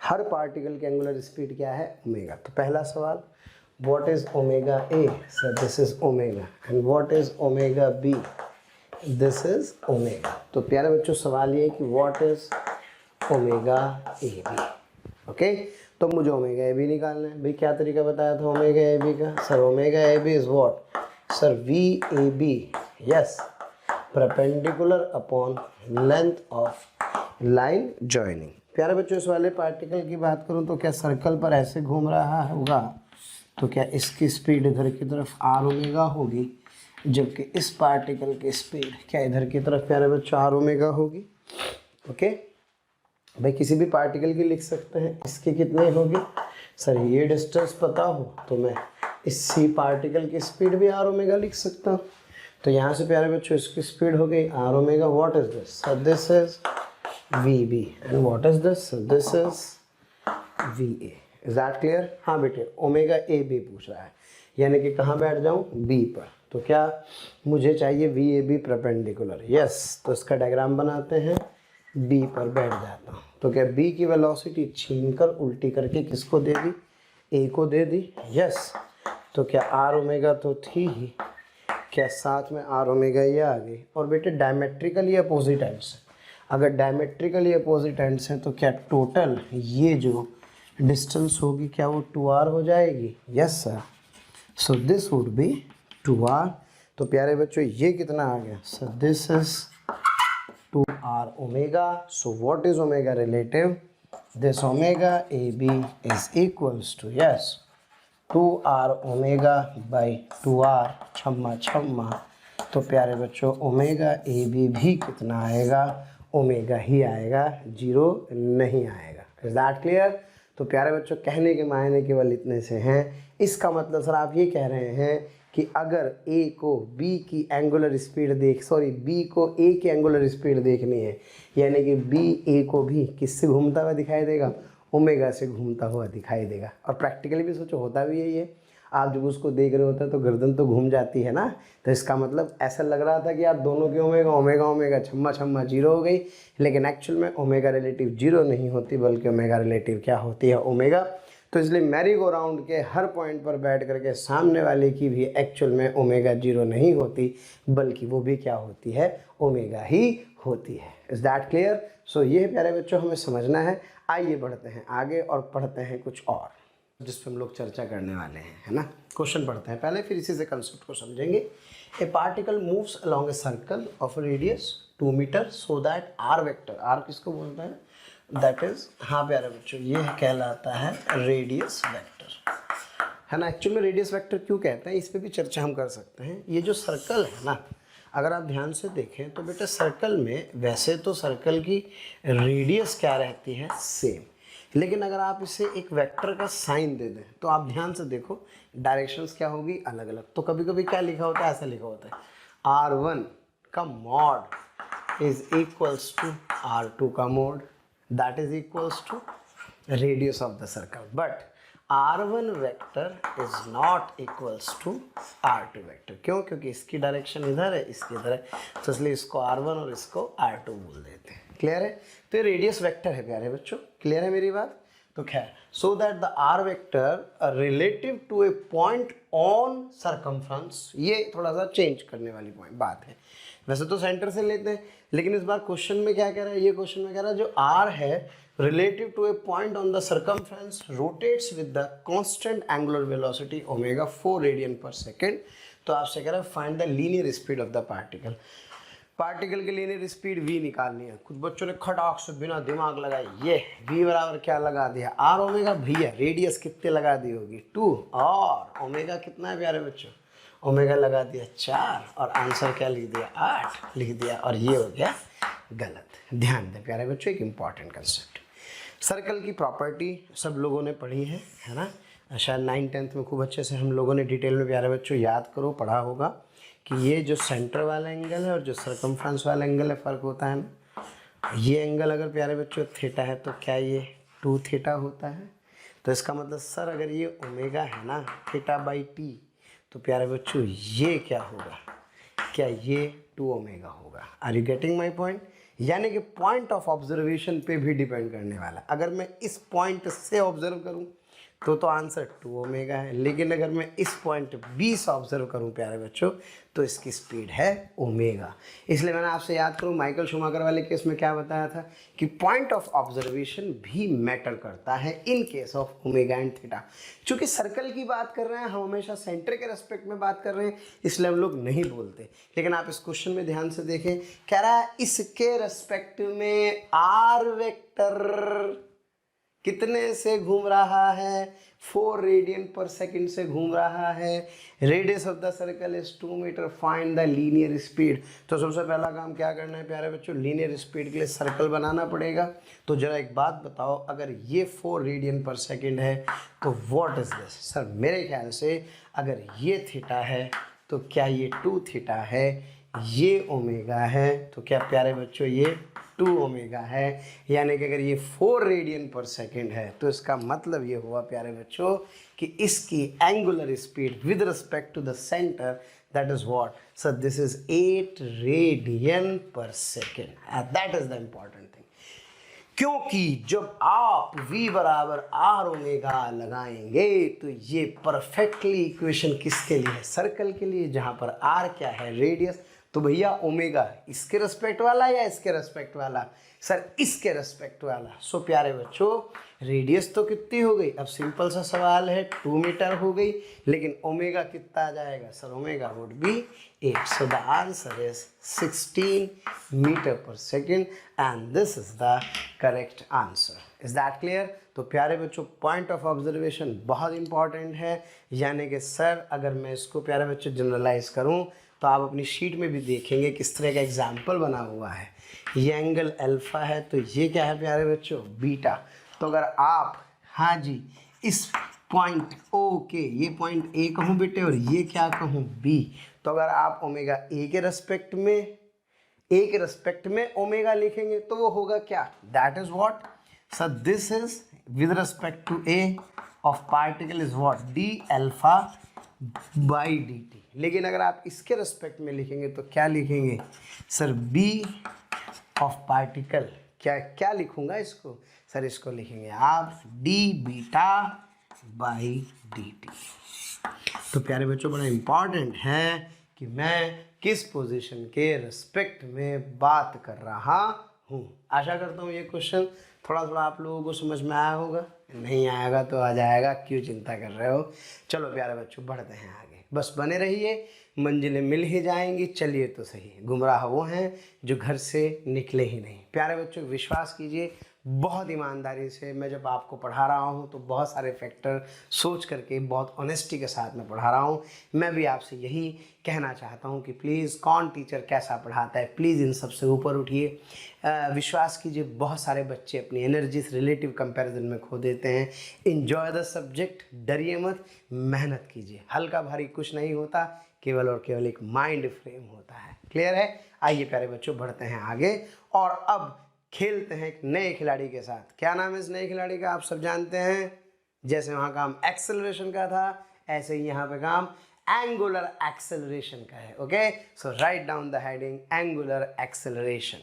हर पार्टिकल की एंगुलर स्पीड क्या है, ओमेगा। तो पहला सवाल, what is omega A, sir this is omega, and what is omega B, this is omega. तो प्यारे बच्चों सवाल ये है कि what is omega A B, okay. तो मुझे ओमेगा ए बी निकालना है। भाई क्या तरीका बताया था ओमेगा ए बी का, sir omega A B is what sir V A B, yes perpendicular upon length of line joining. प्यारे बच्चों इस वाले पार्टिकल की बात करूं तो क्या सर्कल पर ऐसे घूम रहा होगा, तो क्या इसकी स्पीड इधर की तरफ आर ओमेगा होगी, जबकि इस पार्टिकल की स्पीड क्या इधर की तरफ प्यारे बच्चों आर ओमेगा होगी, ओके। भाई किसी भी पार्टिकल की लिख सकते हैं, इसकी कितनी होगी, सर ये डिस्टेंस पता हो तो मैं इसी पार्टिकल की स्पीड भी आर ओमेगा लिख सकता हूँ। तो यहाँ से प्यारे बच्चों इसकी स्पीड हो गई R omega, what is this, sir this is V B, and what is this, this is V A. Is that clear? हाँ बेटे, ओमेगा ए बी पूछ रहा है, यानी कि कहाँ बैठ जाऊँ? बी पर। तो क्या मुझे चाहिए V A B perpendicular, yes, तो इसका डायग्राम बनाते हैं, बी पर बैठ जाता हूँ। तो क्या बी की वेलोसिटी छीन कर उल्टी करके किसको दे दी? ए को दे दी, यस। तो क्या आर ओमेगा तो थी ही, क्या साथ में आर ओमेगा ये आ गई। और बेटे डायमेट्रिकली अपोजिट एंड्स है, अगर डायमेट्रिकली अपोजिट एंड्स हैं तो क्या टोटल ये जो डिस्टेंस होगी क्या वो 2r हो जाएगी? Yes sir, so this would be 2r। तो प्यारे बच्चों ये कितना आ गया sir? This is 2r omega. So what is omega relative? This omega AB is equals to, yes, 2r omega by 2r, छम्मा छम्मा। तो प्यारे बच्चों ओमेगा ए बी भी कितना आएगा? ओमेगा ही आएगा, जीरो नहीं आएगा। Is that clear? तो प्यारे बच्चों कहने के मायने केवल इतने से हैं। इसका मतलब सर आप ये कह रहे हैं कि अगर ए को बी की एंगुलर स्पीड बी को ए की एंगुलर स्पीड देखनी है, यानी कि बी ए को भी किससे घूमता हुआ दिखाई देगा? ओमेगा से घूमता हुआ दिखाई देगा। और प्रैक्टिकली भी सोचो होता भी यही है, आप जब उसको देख रहे होते हैं तो गर्दन तो घूम जाती है ना, तो इसका मतलब ऐसा लग रहा था कि आप दोनों के ओमेगा ओमेगा ओमेगा छम्मा छम्मा जीरो हो गई, लेकिन एक्चुअल में ओमेगा रिलेटिव जीरो नहीं होती, बल्कि ओमेगा रिलेटिव क्या होती है? ओमेगा। तो इसलिए मैरी गो राउंड के हर पॉइंट पर बैठ करके सामने वाले की भी एक्चुअल में ओमेगा जीरो नहीं होती, बल्कि वो भी क्या होती है? ओमेगा ही होती है। Is that clear? सो ये प्यारे बच्चों हमें समझना है। आइए बढ़ते हैं आगे और पढ़ते हैं कुछ और जिस पर हम लोग चर्चा करने वाले हैं, है ना। क्वेश्चन पढ़ते हैं पहले, फिर इसी से कंसेप्ट को समझेंगे। A particle moves along a circle of radius 2 metre so that R vector, R किसको बोलते हैं? दैट इज, हाँ प्यारे बच्चों, ये कहलाता है रेडियस वेक्टर, है ना। एक्चुअल में रेडियस वेक्टर क्यों कहते हैं, इस पर भी चर्चा हम कर सकते हैं। ये जो सर्कल है ना, अगर आप ध्यान से देखें तो बेटा सर्कल में वैसे तो सर्कल की रेडियस क्या रहती है? सेम, लेकिन अगर आप इसे एक वेक्टर का साइन दे दें तो आप ध्यान से देखो डायरेक्शंस क्या होगी? अलग अलग। तो कभी कभी क्या लिखा होता है? ऐसा लिखा होता है R1 का mod is equals to R2 का mod, that is equals to radius of the circle. But R1 vector is not equals to R2 vector. क्यों? क्योंकि इसकी डायरेक्शन इधर है, इसकी इधर है, तो इसलिए इसको R1 और इसको R2 बोल देते हैं। क्लियर है? तो ये रेडियस वेक्टर है प्यारे बच्चों, क्लियर है मेरी बात? तो खैर, so that the R vector relative to a point on circumference, ये थोड़ा सा चेंज करने वाली बात है। वैसे तो सेंटर से लेते हैं, लेकिन इस बार क्वेश्चन में क्या कह रहा है? ये क्वेश्चन में कह रहा है जो आर है relative to a point on the circumference rotates with the constant angular velocity omega 4 radian per second. तो आपसे कह रहा है find the linear speed of the particle. Particle की लीनियर स्पीड v निकालनी है। कुछ बच्चों ने खटाक से बिना दिमाग लगाए ये v बराबर क्या लगा दिया? Are omega. भैया रेडियस कितने लगा दी होगी? 2, और ओमेगा कितना है प्यारे बच्चों? ओमेगा लगा दिया 4, और आंसर क्या लिख दिया? 8 लिख दिया, और ये हो गया गलत। ध्यान दें प्यारे बच्चों, एक इंपॉर्टेंट कंसेप्ट, सर्कल की प्रॉपर्टी सब लोगों ने पढ़ी है ना। शायद 9th-10th में खूब अच्छे से हम लोगों ने डिटेल में प्यारे बच्चों याद करो पढ़ा होगा कि ये जो सेंटर वाला एंगल है और जो सरकमफ्रेंस वाला एंगल है, फ़र्क होता है ना। ये एंगल अगर प्यारे बच्चों थीटा है तो क्या ये 2 थीटा होता है? तो इसका मतलब सर अगर ये ओमेगा है ना थीटा बाई टी, तो प्यारे बच्चों ये क्या होगा? क्या ये 2 ओमेगा होगा? Are you getting my point? यानी कि पॉइंट ऑफ ऑब्जर्वेशन पे भी डिपेंड करने वाला। अगर मैं इस पॉइंट से ऑब्जर्व करूं तो आंसर 2 ओमेगा है, लेकिन अगर मैं इस पॉइंट बी से ऑब्जर्व करूं प्यारे बच्चों तो इसकी स्पीड है ओमेगा। इसलिए मैंने आपसे याद करूं माइकल शूमाकर वाले केस में क्या बताया था कि पॉइंट ऑफ ऑब्जर्वेशन भी मैटर करता है in case of omega and theta. चूंकि सर्कल की बात कर रहे हैं, हम हमेशा सेंटर के रेस्पेक्ट में बात कर रहे हैं, इसलिए हम लोग नहीं बोलते। लेकिन आप इस क्वेश्चन में ध्यान से देखें, कह रहा है इसके रेस्पेक्ट में आर वेक्टर कितने से घूम रहा है? 4 रेडियन पर सेकंड से घूम रहा है। Radius of the circle is 2 metre, find the linear speed. तो सबसे पहला काम क्या करना है प्यारे बच्चों? लीनियर स्पीड के लिए सर्कल बनाना पड़ेगा। तो जरा एक बात बताओ, अगर ये 4 रेडियन पर सेकंड है तो व्हाट इज दिस? सर मेरे ख्याल से अगर ये थीटा है तो क्या ये 2 थीटा है? ये ओमेगा है, तो क्या प्यारे बच्चों ये 2 ओमेगा है, यानी कि अगर ये 4 रेडियन पर सेकेंड है तो इसका मतलब ये हुआ प्यारे बच्चों कि इसकी angular speed with respect to the centre, that is what sir, this is 8 radian per second, that is the important thing. क्योंकि जब आप v बराबर आर ओमेगा लगाएंगे तो ये परफेक्टली इक्वेशन किसके लिए है, सर्कल के लिए, जहां पर r क्या है, रेडियस। तो भैया ओमेगा इसके रेस्पेक्ट वाला या इसके रेस्पेक्ट वाला, सर इसके रेस्पेक्ट वाला। सो प्यारे बच्चों रेडियस तो कितनी हो गई, अब सिंपल सा सवाल है 2 मीटर हो गई, लेकिन ओमेगा कितना आ जाएगा, sir omega would be 8। So the answer is 16 metre per second and this is the correct answer. Is that clear? तो प्यारे बच्चों पॉइंट ऑफ ऑब्जर्वेशन बहुत इंपॉर्टेंट है, यानी कि सर अगर मैं इसको प्यारे बच्चों जनरलाइज करूं तो आप अपनी शीट में भी देखेंगे किस तरह का एग्जाम्पल बना हुआ है। ये एंगल अल्फा है तो ये क्या है प्यारे बच्चों, बीटा। तो अगर आप, हाँ जी, इस पॉइंट ओके, ये पॉइंट ए कहूँ बेटे और ये क्या कहूँ बी, तो अगर आप ओमेगा ए के रेस्पेक्ट में ओमेगा लिखेंगे तो वो होगा क्या, that is what sir, this is with respect to a of particle is what D alpha by D T. लेकिन अगर आप इसके रेस्पेक्ट में लिखेंगे तो क्या लिखेंगे सर, बी ऑफ पार्टिकल, क्या लिखूंगा इसको सर, इसको लिखेंगे आप D beta by D T. तो प्यारे बच्चों बड़ा इंपॉर्टेंट है कि मैं किस पोजीशन के रेस्पेक्ट में बात कर रहा हूँ। आशा करता हूँ ये क्वेश्चन थोड़ा थोड़ा आप लोगों को समझ में आया होगा, नहीं आएगा तो आ जाएगा, क्यों चिंता कर रहे हो। चलो प्यारे बच्चों बढ़ते हैं आगे, बस बने रहिए, मंजिलें मिल ही जाएंगी। चलिए तो सही, गुमराह वो हैं जो घर से निकले ही नहीं। प्यारे बच्चों विश्वास कीजिए बहुत ईमानदारी से मैं जब आपको पढ़ा रहा हूँ तो बहुत सारे फैक्टर सोच करके बहुत ऑनेस्टी के साथ मैं पढ़ा रहा हूँ। मैं भी आपसे यही कहना चाहता हूँ कि प्लीज़ कौन टीचर कैसा पढ़ाता है, प्लीज़ इन सब से ऊपर उठिए। विश्वास कीजिए बहुत सारे बच्चे अपनी एनर्जी से रिलेटिव कंपैरिजन में खो देते हैं। इन्जॉय द सब्जेक्ट, डरिए मत, मेहनत कीजिए, हल्का भारी कुछ नहीं होता, केवल और केवल एक माइंड फ्रेम होता है। क्लियर है? आइए प्यारे बच्चों बढ़ते हैं आगे और अब खेलते हैं एक नए खिलाड़ी के साथ। क्या नाम है इस नए खिलाड़ी का, आप सब जानते हैं। जैसे वहाँ काम एक्सेलरेशन का था, ऐसे ही यहाँ पे काम एंगुलर एक्सेलरेशन का है। Okay, so write down the heading angular acceleration.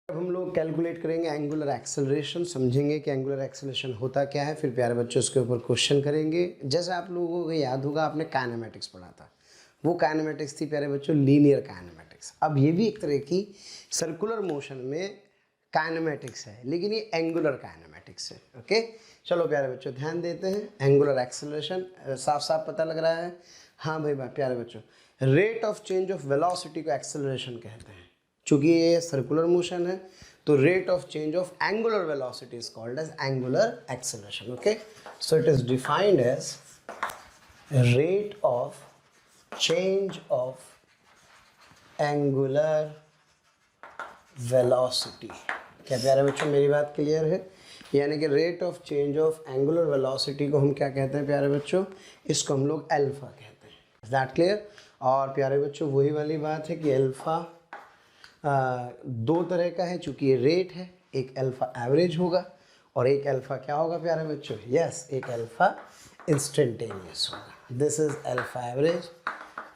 अब हम लोग कैलकुलेट करेंगे एंगुलर एक्सेलरेशन, समझेंगे कि एंगुलर एक्सेलरेशन होता क्या है, फिर प्यारे बच्चों उसके ऊपर क्वेश्चन करेंगे। जैसे आप लोगों को याद होगा आपने काइनेमेटिक्स पढ़ा था, वो काइनेमेटिक्स थी प्यारे बच्चों लीनियर काइनेमेटिक्स। अब ये भी एक तरह की सर्कुलर मोशन में काइनेमेटिक्स है, लेकिन ये एंगुलर काइनेमेटिक्स है। ओके, चलो प्यारे बच्चों ध्यान देते हैं। एंगुलर एक्सेलरेशन साफ साफ पता लग रहा है, हाँ भाई प्यारे बच्चों rate of change of velocity को एक्सेलरेशन कहते हैं। चूँकि ये सर्कुलर मोशन है तो rate of change of angular velocity is called as angular acceleration. Okay, so it is defined as rate of change of angular velocity. क्या प्यारे बच्चों मेरी बात क्लियर है? यानी कि rate of change of angular velocity को हम क्या कहते हैं प्यारे बच्चों, इसको हम लोग अल्फा कहते हैं। Is that clear? और प्यारे बच्चों वही वाली बात है कि अल्फा दो तरह का है, चूँकि ये रेट है, एक अल्फा एवरेज होगा और एक अल्फा क्या होगा प्यारे बच्चों, यस एक अल्फा इंस्टेंटेनियस होगा। This is alpha average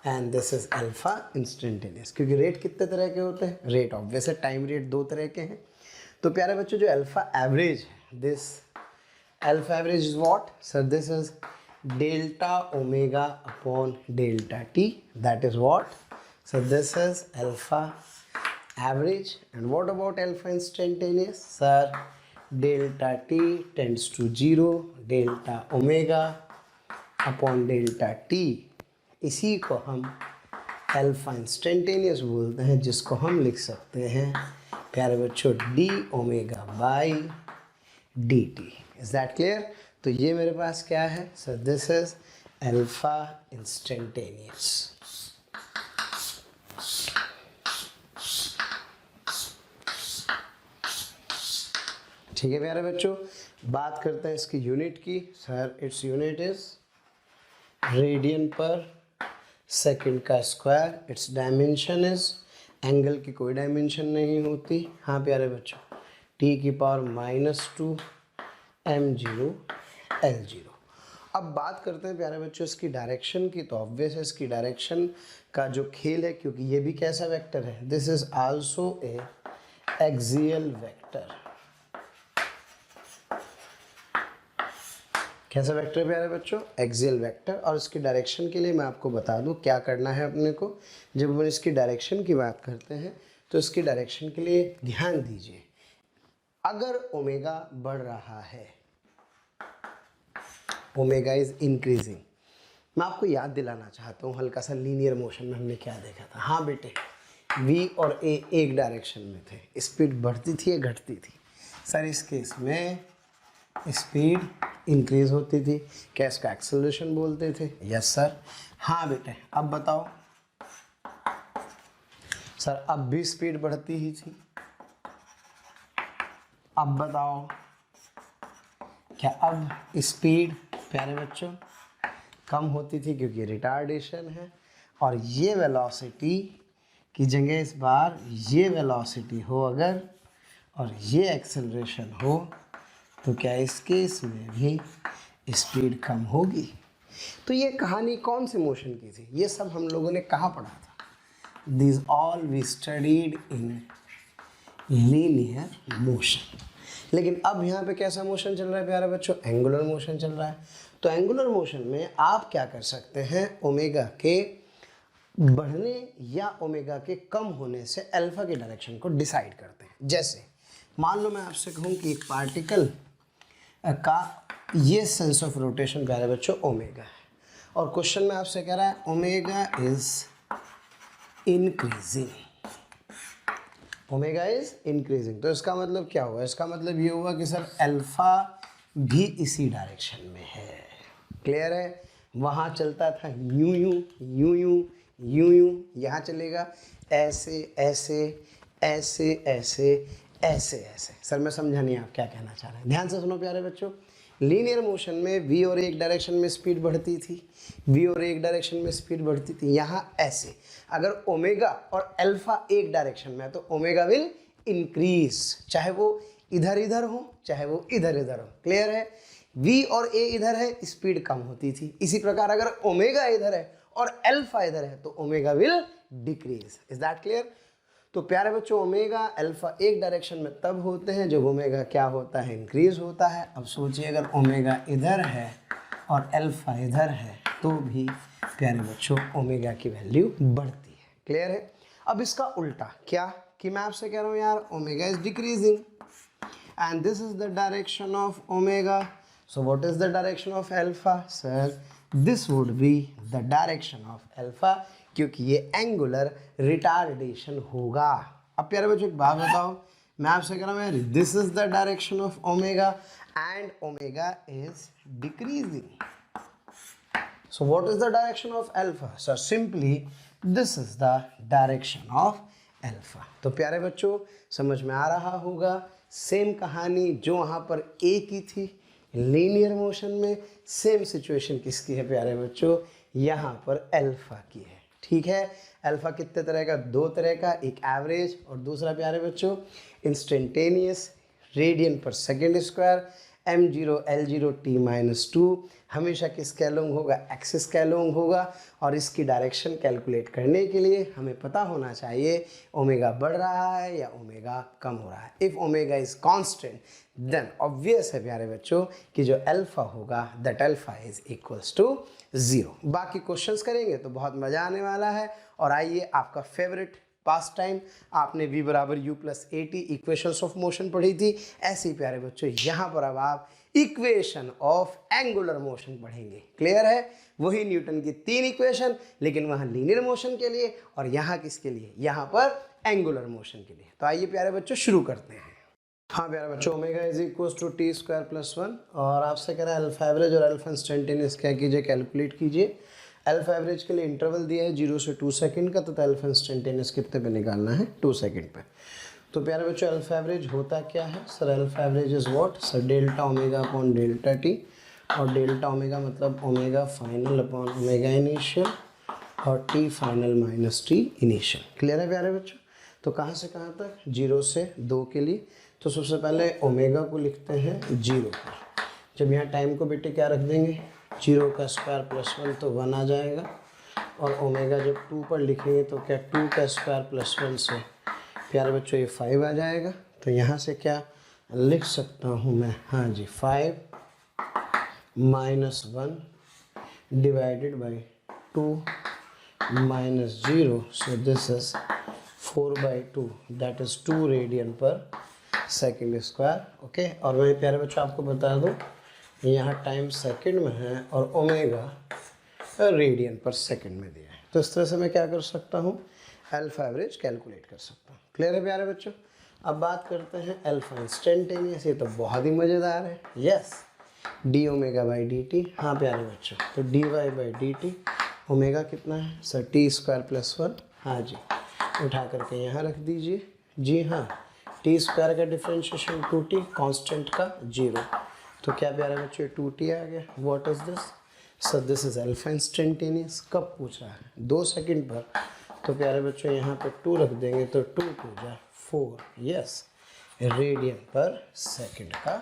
and this is alpha instantaneous. क्योंकि रेट कितने तरह के होते हैं, रेट ऑफ वैसे टाइम रेट दो तरह के हैं। तो प्यारे बच्चों जो अल्फा एवरेज है, this alpha average is what sir, this is delta omega upon delta T, that is what sir, this is alpha average. And what about alpha instantaneous sir, delta T tends to 0, delta omega upon delta T, इसी को हम alpha instantaneous बोलते हैं, जिसको हम लिख सकते हैं प्यारे बच्चों D omega by D T. Is that clear? तो ये मेरे पास क्या है sir, this is alpha instantaneous. ठीक है प्यारे बच्चों, बात करते हैं इसकी यूनिट की। Sir its unit is radian per second का square, it's dimension is angle की कोई डायमेंशन नहीं होती। हाँ प्यारे बच्चों, t⁻⁻2 m0 l0। अब बात करते हैं प्यारे बच्चों इसकी डायरेक्शन की। तो ऑब्वियस है इसकी डायरेक्शन का जो खेल है, क्योंकि ये भी कैसा वेक्टर है, this is also a axial vector. कैसा वेक्टर है प्यारे बच्चों, एक्सियल वेक्टर। और इसकी डायरेक्शन के लिए मैं आपको बता दूं क्या करना है अपने को। जब हम इसकी डायरेक्शन की बात करते हैं तो इसकी डायरेक्शन के लिए ध्यान दीजिए, अगर ओमेगा बढ़ रहा है, ओमेगा इज इंक्रीजिंग। मैं आपको याद दिलाना चाहता हूँ हल्का सा, लीनियर मोशन में हमने क्या देखा था। हाँ बेटे, v और a एक डायरेक्शन में थे, स्पीड बढ़ती थी या घटती थी? सर इस केस में स्पीड इंक्रीज होती थी। क्या इसका एक्सेलरेशन बोलते थे? Yes sir. हाँ बेटे, अब बताओ सर, अब भी स्पीड बढ़ती ही थी। अब बताओ क्या अब स्पीड प्यारे बच्चों कम होती थी? क्योंकि रिटार्डेशन है। और ये वेलोसिटी की जगह इस बार ये वेलोसिटी हो अगर, और ये एक्सेलरेशन हो, तो क्या इस केस में भी स्पीड कम होगी? तो ये कहानी कौन से मोशन की थी? ये सब हम लोगों ने कहाँ पढ़ा था? This all we studied in linear motion. लेकिन अब यहाँ पे कैसा मोशन चल रहा है प्यारे बच्चों? एंगुलर मोशन चल रहा है। तो एंगुलर मोशन में आप क्या कर सकते हैं, ओमेगा के बढ़ने या ओमेगा के कम होने से अल्फा की डायरेक्शन को डिसाइड करते हैं। जैसे मान लो मैं आपसे कहूँ कि एक पार्टिकल का ये सेंस ऑफ रोटेशन प्यारे बच्चों ओमेगा है, और क्वेश्चन में आपसे कह रहा है omega is increasing, omega is increasing. तो इसका मतलब क्या हुआ? इसका मतलब ये हुआ कि सर अल्फा भी इसी डायरेक्शन में है। क्लियर है? वहाँ चलता था यूं यूं यूं यूं यूं यूं, यहाँ चलेगा ऐसे ऐसे ऐसे ऐसे ऐसे ऐसे। सर मैं समझा नहीं आप क्या कहना चाह रहे हैं, ध्यान से सुनो प्यारे बच्चों। लीनियर मोशन में v और एक डायरेक्शन में स्पीड बढ़ती थी, v और एक डायरेक्शन में स्पीड बढ़ती थी। यहाँ ऐसे, अगर ओमेगा और अल्फा एक डायरेक्शन में है तो ओमेगा विल इंक्रीज, चाहे वो इधर इधर हो चाहे वो इधर इधर हो। क्लियर है? v और a इधर है, स्पीड कम होती थी। इसी प्रकार अगर ओमेगा इधर है और अल्फा इधर है तो omega will decrease. Is that clear? तो प्यारे बच्चों, ओमेगा अल्फा एक डायरेक्शन में तब होते हैं जब ओमेगा क्या होता है? इंक्रीज होता है। अब सोचिए अगर ओमेगा इधर है और अल्फा इधर है तो भी प्यारे बच्चों ओमेगा की वैल्यू बढ़ती है। क्लियर है? अब इसका उल्टा क्या, कि मैं आपसे कह रहा हूँ यार omega is decreasing and this is the direction of omega, so what is the direction of alpha? Sir, this would be the direction of alpha, क्योंकि ये एंगुलर रिटार्डेशन होगा। अब प्यारे बच्चों एक बात बताओ, मैं आपसे कह रहा हूँ यार this is the direction of omega and omega is decreasing, so what is the direction of alpha? So simply this is the direction of alpha। तो प्यारे बच्चों समझ में आ रहा होगा, सेम कहानी जो वहाँ पर ए की थी लीनियर मोशन में, सेम सिचुएशन किसकी है प्यारे बच्चों? यहाँ पर अल्फा की है। ठीक है? अल्फा कितने तरह का? दो तरह का, एक एवरेज और दूसरा प्यारे बच्चों instantaneous radian per second square. m0 l0 t-2 हमेशा किसके अलोंग होगा? एक्सिस के अलोंग होगा। और इसकी डायरेक्शन कैलकुलेट करने के लिए हमें पता होना चाहिए ओमेगा बढ़ रहा है या ओमेगा कम हो रहा है। If omega is constant then obvious है प्यारे बच्चों कि जो अल्फा होगा that alpha is equals to 0। बाकी क्वेश्चंस करेंगे तो बहुत मज़ा आने वाला है। और आइए आपका फेवरेट पास्ट टाइम, आपने v बराबर u plus A T equations of motion पढ़ी थी, ऐसे ही प्यारे बच्चों यहाँ पर अब आप इक्वेशन ऑफ एंगुलर मोशन पढ़ेंगे। क्लियर है? वही न्यूटन की 3 इक्वेशन, लेकिन वहाँ लीनियर मोशन के लिए और यहाँ किसके लिए? यहाँ पर एंगुलर मोशन के लिए। तो आइए प्यारे बच्चों शुरू करते हैं। हाँ प्यारे बच्चों, omega is equal to T square plus 1, और आपसे कह रहा है अल्फा एवरेज और अल्फा इंस्टेंटेनियस क्या कीजिए? कैलकुलेट कीजिए। अल्फा एवरेज के लिए इंटरवल दिया है 0 से 2 सेकंड का, तो अल्फा इंस्टेंटेनियस कितने पे निकालना है? 2 सेकंड पे। तो प्यारे बच्चों अल्फा एवरेज होता क्या है? Sir alpha average is what? Sir delta omega upon delta T, और डेल्टा ओमेगा मतलब omega final upon omega initial, और T final minus T initial. Clear है प्यारे बच्चों? तो कहाँ से कहाँ तक, 0 से 2 के लिए। तो सबसे पहले ओमेगा को लिखते हैं 0 पर। जब यहाँ टाइम को बेटे क्या रख देंगे, 0 का स्क्वायर प्लस 1 तो 1 आ जाएगा। और ओमेगा जब 2 पर लिखेंगे तो क्या 2 का स्क्वायर प्लस 1 से प्यारे बच्चों ये 5 आ जाएगा। तो यहाँ से क्या लिख सकता हूँ मैं, हाँ जी, 5 - 1 divided by 2 - 0, so this is 4/2, that is 2 radian per second square. Okay, और मैं प्यारे बच्चों आपको बता दूँ यहाँ टाइम सेकंड में है और ओमेगा रेडियन पर सेकंड में दिया है। तो इस तरह से मैं क्या कर सकता हूँ, अल्फा एवरेज कैलकुलेट कर सकता हूँ। क्लियर है प्यारे बच्चों। अब बात करते हैं अल्फा इंस्टेंटेनियस, ये तो बहुत ही मज़ेदार है। Yes, D omega by D T. हाँ प्यारे बच्चों, तो D Y by D T, omega कितना है सर, टी स्क्वायर प्लस 1। हाँ जी, उठा करके यहाँ रख दीजिए। जी हाँ, टी स्क्वायर का डिफ्रेंशिएशन 2t, कांस्टेंट का 0। तो क्या प्यारे बच्चों 2t आ गया। What is this sir, this is alpha instantaneous. कब पूछा है, 2 सेकंड पर। तो प्यारे बच्चों यहाँ पे 2 रख देंगे तो 2 2 जा 4, यस, रेडियन पर सेकंड का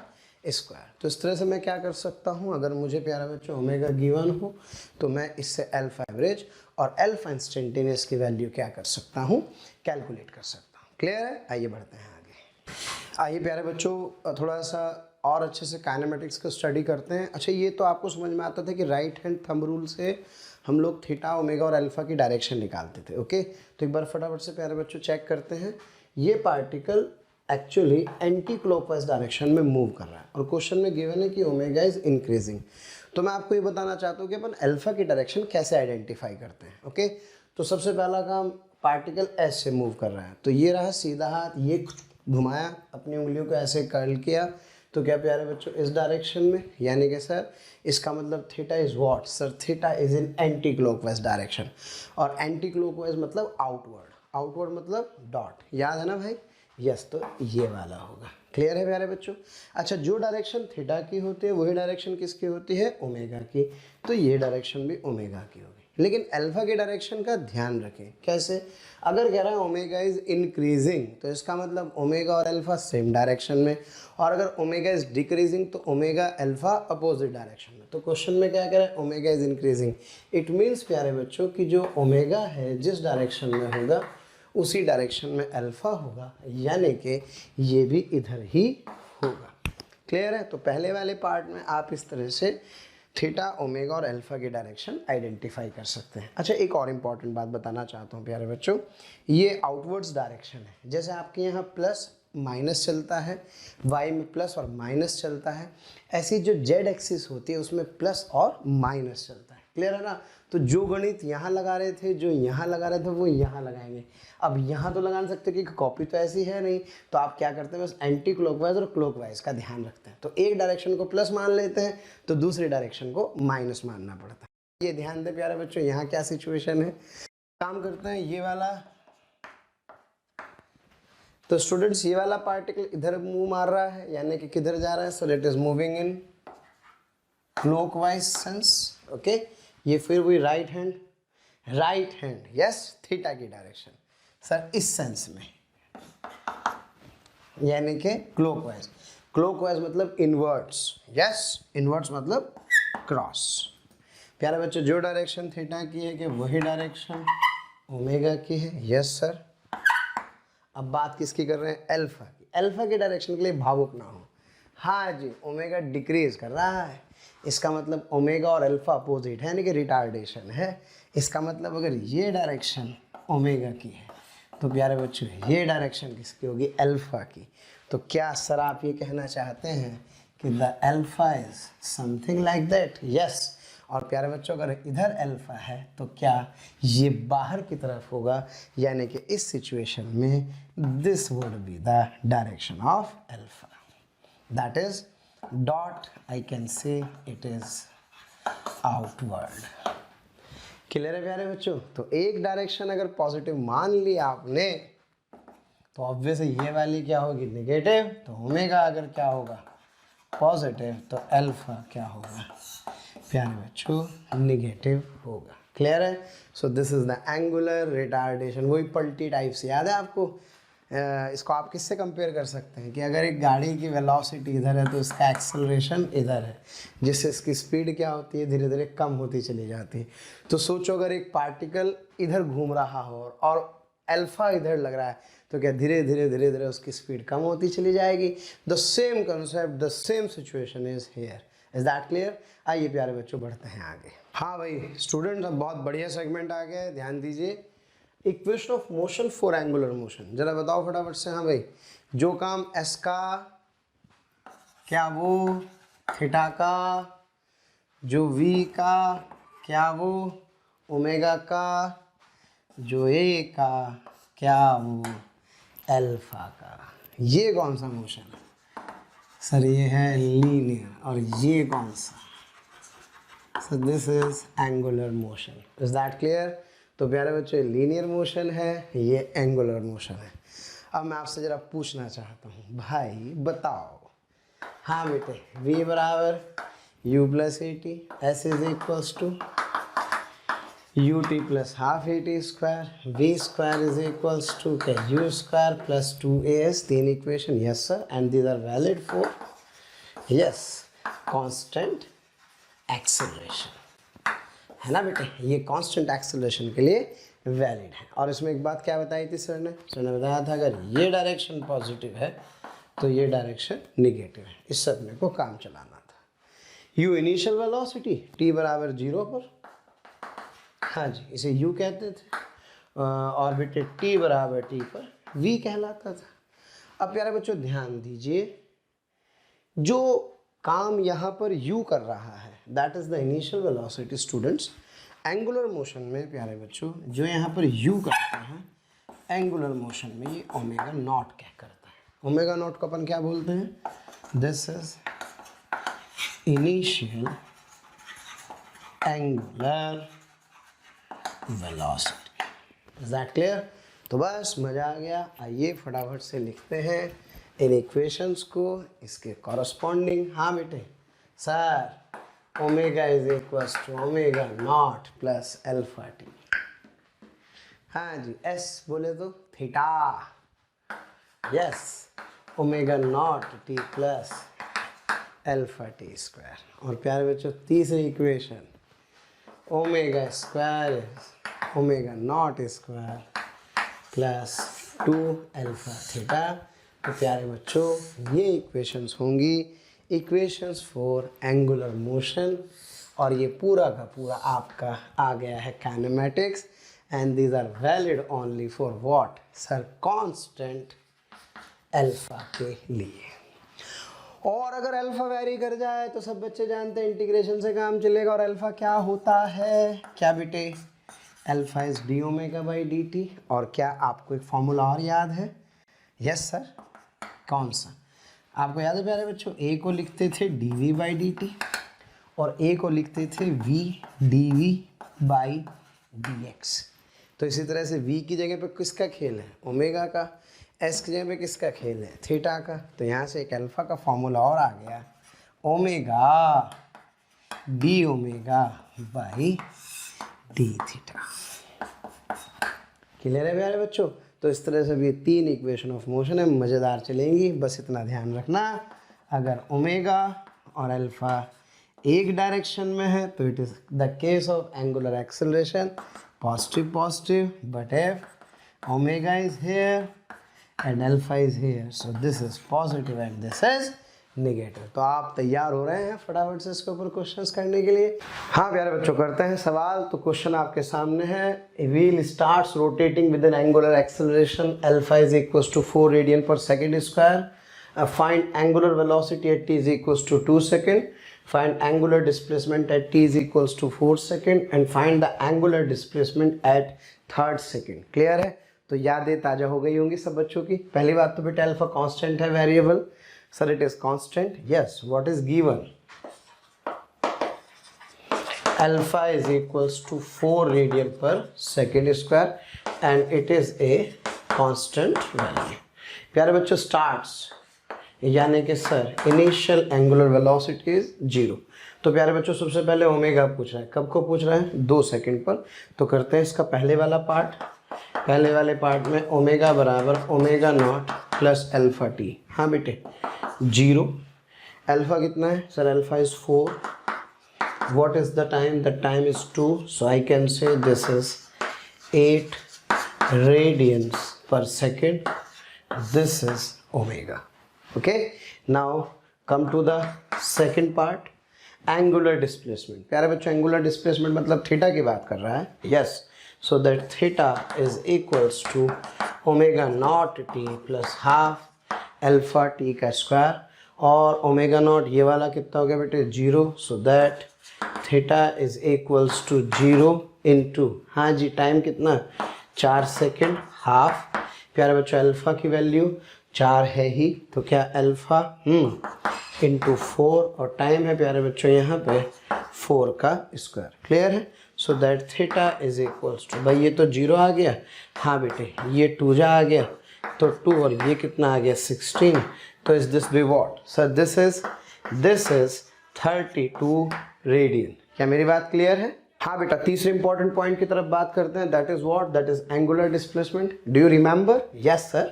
स्क्वायर। तो इस तरह से मैं क्या कर सकता हूँ, अगर मुझे प्यारे बच्चों ओमेगा गिवन हो तो मैं इससे अल्फा एवरेज और अल्फा इंस्टेंटेनियस की वैल्यू क्या कर सकता हूँ, कैलकुलेट कर सकता हूँ। क्लियर है। आइए बढ़ते हैं आगे। आइए प्यारे बच्चों थोड़ा सा और अच्छे से काइनेमेटिक्स को स्टडी करते हैं। अच्छा, ये तो आपको समझ में आता था कि राइट हैंड थंब रूल से हम लोग थीटा ओमेगा और अल्फा की डायरेक्शन निकालते थे। ओके, तो एक बार फटाफट से प्यारे बच्चों चेक करते हैं। ये particle actually anti clockwise direction में मूव कर रहा है और क्वेश्चन में गिवन है कि ओमेगा इज इंक्रीजिंग। तो मैं आपको ये बताना चाहता हूँ कि अपन अल्फा की डायरेक्शन कैसे आइडेंटिफाई करते हैं। ओके, तो सबसे पहला काम, पार्टिकल एस से मूव कर रहा है, तो ये रहा सीधा हाथ, ये घुमाया, अपनी उंगलियों को ऐसे कर्ल किया, तो क्या प्यारे बच्चों इस डायरेक्शन में, यानी कि सर इसका मतलब theta is what sir, theta is in anti clockwise direction. और एंटी क्लॉकवाइज मतलब आउटवर्ड, आउटवर्ड मतलब डॉट, याद है ना भाई। यस, तो ये वाला होगा। क्लियर है प्यारे बच्चों। अच्छा, जो डायरेक्शन थीटा की होती है वही डायरेक्शन किसकी होती है, ओमेगा की। तो ये डायरेक्शन भी ओमेगा की होगी। लेकिन अल्फा की डायरेक्शन का ध्यान रखें। कैसे, अगर कह रहा है ओमेगा इज इंक्रीजिंग तो इसका मतलब ओमेगा और अल्फा सेम डायरेक्शन में, और अगर ओमेगा इज डिक्रीजिंग तो ओमेगा अल्फा अपोजिट डायरेक्शन में। तो क्वेश्चन में क्या कह रहा है, omega is increasing. It means प्यारे बच्चों कि जो ओमेगा है जिस डायरेक्शन में होगा उसी डायरेक्शन में अल्फा होगा, यानी कि ये भी इधर ही होगा। क्लियर है। तो पहले वाले पार्ट में आप इस तरह से थीटा ओमेगा और अल्फा की डायरेक्शन आइडेंटिफाई कर सकते हैं। अच्छा, एक और इम्पॉर्टेंट बात बताना चाहता हूँ प्यारे बच्चों, ये आउटवर्ड्स डायरेक्शन है। जैसे आपके यहाँ प्लस माइनस चलता है, वाई में प्लस और माइनस चलता है, ऐसी जो जेड एक्सिस होती है उसमें प्लस और माइनस चलता है। क्लियर है ना। तो जो गणित यहाँ लगा रहे थे, जो यहाँ लगा रहे थे, वो यहाँ लगाएंगे। अब यहाँ तो लगा नहीं सकते कि कॉपी तो ऐसी है नहीं, तो आप क्या करते हैं, बस एंटी क्लॉकवाइज और क्लॉकवाइज का ध्यान रखते हैं। तो एक डायरेक्शन को प्लस मान लेते हैं तो दूसरी डायरेक्शन को माइनस मानना पड़ता है। ये ध्यान दें प्यारे बच्चों, यहाँ क्या सिचुएशन है। काम करते हैं ये वाला, तो स्टूडेंट्स ये वाला पार्टिकल इधर मूव मार रहा है, यानी कि किधर जा रहा है, सो it is moving in clockwise sense. Okay, ये फिर वही राइट हैंड यस थीटा की डायरेक्शन सर इस सेंस में, यानी कि क्लॉकवाइज। क्लॉकवाइज मतलब इनवर्ट्स, यस, इनवर्ट्स मतलब क्रॉस। प्यारे बच्चों, जो डायरेक्शन थीटा की है कि वही डायरेक्शन ओमेगा की है। Yes sir. अब बात किसकी कर रहे हैं, अल्फा की। अल्फा की डायरेक्शन के लिए भावुक ना हो। हाँ जी, ओमेगा डिक्रीज कर रहा है, इसका मतलब ओमेगा और अल्फा अपोजिट है, यानी कि रिटार्डेशन है। इसका मतलब अगर ये डायरेक्शन ओमेगा की है तो प्यारे बच्चों ये डायरेक्शन किसकी होगी, अल्फा की। तो क्या सर आप ये कहना चाहते हैं कि the alpha is something like that. Yes. और प्यारे बच्चों अगर इधर अल्फा है तो क्या ये बाहर की तरफ होगा, यानी कि इस सिचुएशन में this would be the direction of alpha, that is dot, I can से इट इज आउटवर्ड। क्लियर है प्यारे बच्चों। तो एक डायरेक्शन अगर पॉजिटिव मान लिया आपने तो ऑब्वियसली ये वाली क्या होगी, नेगेटिव। तो ओमेगा अगर क्या होगा, पॉजिटिव, तो अल्फा क्या होगा प्यारे बच्चों, नेगेटिव होगा। क्लियर है? सो this is the angular retardation. वही पलटी टाइप से याद है आपको? इसको आप किससे कंपेयर कर सकते हैं कि अगर एक गाड़ी की वेलोसिटी इधर है तो इसका एक्सेलरेशन इधर है, जिससे इसकी स्पीड क्या होती है, धीरे धीरे कम होती चली जाती है। तो सोचो अगर एक पार्टिकल इधर घूम रहा हो और अल्फा इधर लग रहा है, तो क्या धीरे धीरे धीरे धीरे उसकी स्पीड कम होती चली जाएगी। The same concept, the same situation is here. Is that clear? आइए प्यारे बच्चों बढ़ते हैं आगे। हाँ भाई स्टूडेंट्स, अब बहुत बढ़िया सेगमेंट आ गया है, ध्यान दीजिए। Equation of motion for angular motion, जरा बताओ फटाफट से। हाँ भाई, जो काम एस का, क्या वो थीटा का, जो वी का, क्या वो ओमेगा का, जो ए का, क्या वो अल्फा का। ये कौन सा मोशन है सर? ये है लीनियर। और ये कौन सा? सो this is angular motion. Is that clear? तो प्यारे बच्चों, लीनियर मोशन है, ये एंगुलर मोशन है। अब मैं आपसे ज़रा पूछना चाहता हूँ, भाई बताओ। हाँ बेटे, v बराबर u plus A T, S is equals to U T plus half A T square, V square is equals to क्या, यू स्क्वायर प्लस 2as। तीन equation, yes sir, and these are valid for yes constant acceleration, है ना बेटे? ये constant acceleration के लिए valid है। और इसमें एक बात क्या बताई थी सर ने? सर ने बताया था अगर ये डायरेक्शन पॉजिटिव है तो ये डायरेक्शन निगेटिव है। इस सब में को काम चलाना था। यू इनिशियल वेलोसिटी t बराबर 0 पर, हाँ जी, इसे u कहते थे। और बेटे t बराबर t पर v कहलाता था। अब प्यारे बच्चों ध्यान दीजिए, जो काम यहाँ पर u कर रहा है that is the initial velocity. Students, angular motion में प्यारे बच्चों जो यहाँ पर u करता है, एंगुलर मोशन में ये ओमेगा नॉट क्या करता है? ओमेगा नॉट को अपन क्या बोलते हैं? This is initial angular velocity. Is that clear? तो बस मज़ा आ गया। आइए फटाफट से लिखते हैं इन इक्वेशंस को, इसके कॉरस्पॉन्डिंग। हाँ बेटे, sir omega is equals to omega not plus alpha T. हाँ जी, एस बोले तो theta, yes, omega naught T plus alpha T square. और प्यारे बच्चों तीसरी equation, omega square is omega naught square plus 2 alpha theta. तो प्यारे बच्चों ये इक्वेशंस होंगी इक्वेशंस फॉर एंगुलर मोशन। और ये पूरा का पूरा आपका आ गया है kinematics, and these are valid only for what sir? Constant alpha के लिए। और अगर अल्फा वेरी कर जाए तो सब बच्चे जानते हैं इंटीग्रेशन से काम चलेगा। और अल्फा क्या होता है? क्या बेटे? Alpha is D omega by D T. और क्या आपको एक फॉर्मूला और याद है? यस सर, कौन सा? आपको याद है प्यारे बच्चों, ए को लिखते थे D V by D T और ए को लिखते थे V D V by D X. तो इसी तरह से v की जगह पे किसका खेल है? ओमेगा का। s की जगह पे किसका खेल है? थीटा का। तो यहाँ से एक अल्फा का फॉर्मूला और आ गया, omega D omega by D theta. Clear है प्यारे बच्चों? तो इस तरह से भी तीन इक्वेशन ऑफ मोशन है, मज़ेदार चलेंगी। बस इतना ध्यान रखना, अगर ओमेगा और अल्फा एक डायरेक्शन में है तो it is the case of angular acceleration positive positive, but if omega is here and alpha is here, so this is positive and this is negative। तो आप तैयार हो रहे हैं फटाफट से इसके ऊपर क्वेश्चंस करने के लिए? हाँ प्यारे बच्चों, करते हैं सवाल। तो क्वेश्चन आपके सामने है, a wheel starts rotating with an angular acceleration alpha is equals to 4 radian per second square. Find angular velocity at t is equals to 2 second. Find angular displacement at t is equals to 4 second and find the angular displacement at 3rd second। Clear है? तो यादें ताज़ा हो गई होंगी सब बच्चों की। पहली बात तो बेटा अल्फा कांस्टेंट है, variable. Sir it is constant, yes. What is given? Alpha is equals to 4 radian per second square and it is a constant value. प्यारे बच्चों, स्टार्ट्स यानी कि sir initial angular velocity is 0। तो प्यारे बच्चों सबसे पहले ओमेगा पूछ रहा है, कब को पूछ रहा है? 2 सेकंड पर। तो करते हैं इसका पहले वाला पार्ट। पहले वाले पार्ट में ओमेगा बराबर omega not plus alpha T. हाँ बेटे 0। अल्फा कितना है sir? Alpha is 4। What is the time? The time is 2, so I can say this is 8 radians per second. This is omega. Okay, now come to the second part, angular displacement. प्यारे बच्चों angular displacement मतलब theta की बात कर रहा है. Yes, so that theta is equals to omega naught t plus half alpha t का square, और ओमेगा नॉट ये वाला कितना हो गया बेटे? 0. so that theta is equals to 0 into, हाँ जी टाइम कितना? 4 सेकेंड हाफ। प्यारे बच्चों अल्फ़ा की वैल्यू 4 है ही, तो क्या अल्फ़ा इंटू 4, और टाइम है प्यारे बच्चों यहाँ पे 4 का स्क्वायर। क्लियर है? So that theta is equals to, भाई ये तो 0 आ गया, हाँ बेटे ये 2 जा आ गया तो 2, और ये कितना आ गया? 16। तो is this be what sir? This is 32 radian. क्या मेरी बात क्लियर है? हाँ बेटा तीसरे इंपॉर्टेंट पॉइंट की तरफ बात करते हैं, that is what? That is angular displacement. Do you remember? Yes sir,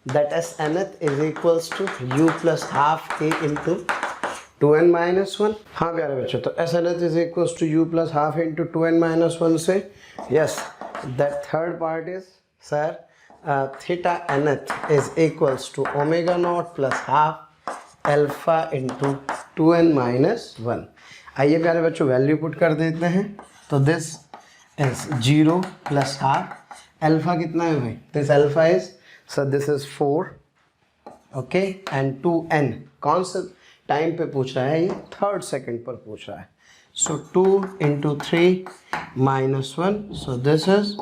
that S nth is equals to U plus half A into 2n-1। हाँ प्यारे बच्चों, तो S nth is equals to U plus half into 2n-1 से, yes that third part is sir theta nth is equals to omega not plus half alpha into 2n-1। आइए प्यारे बच्चों value put कर देते हैं। तो this is 0 plus half, alpha कितना है भाई? This alpha is sir this is 4, okay, and 2n कौन से टाइम पे पूछ रहा है? ये 3rd सेकेंड पर पूछ रहा है। So 2 into 3 minus 1, so this is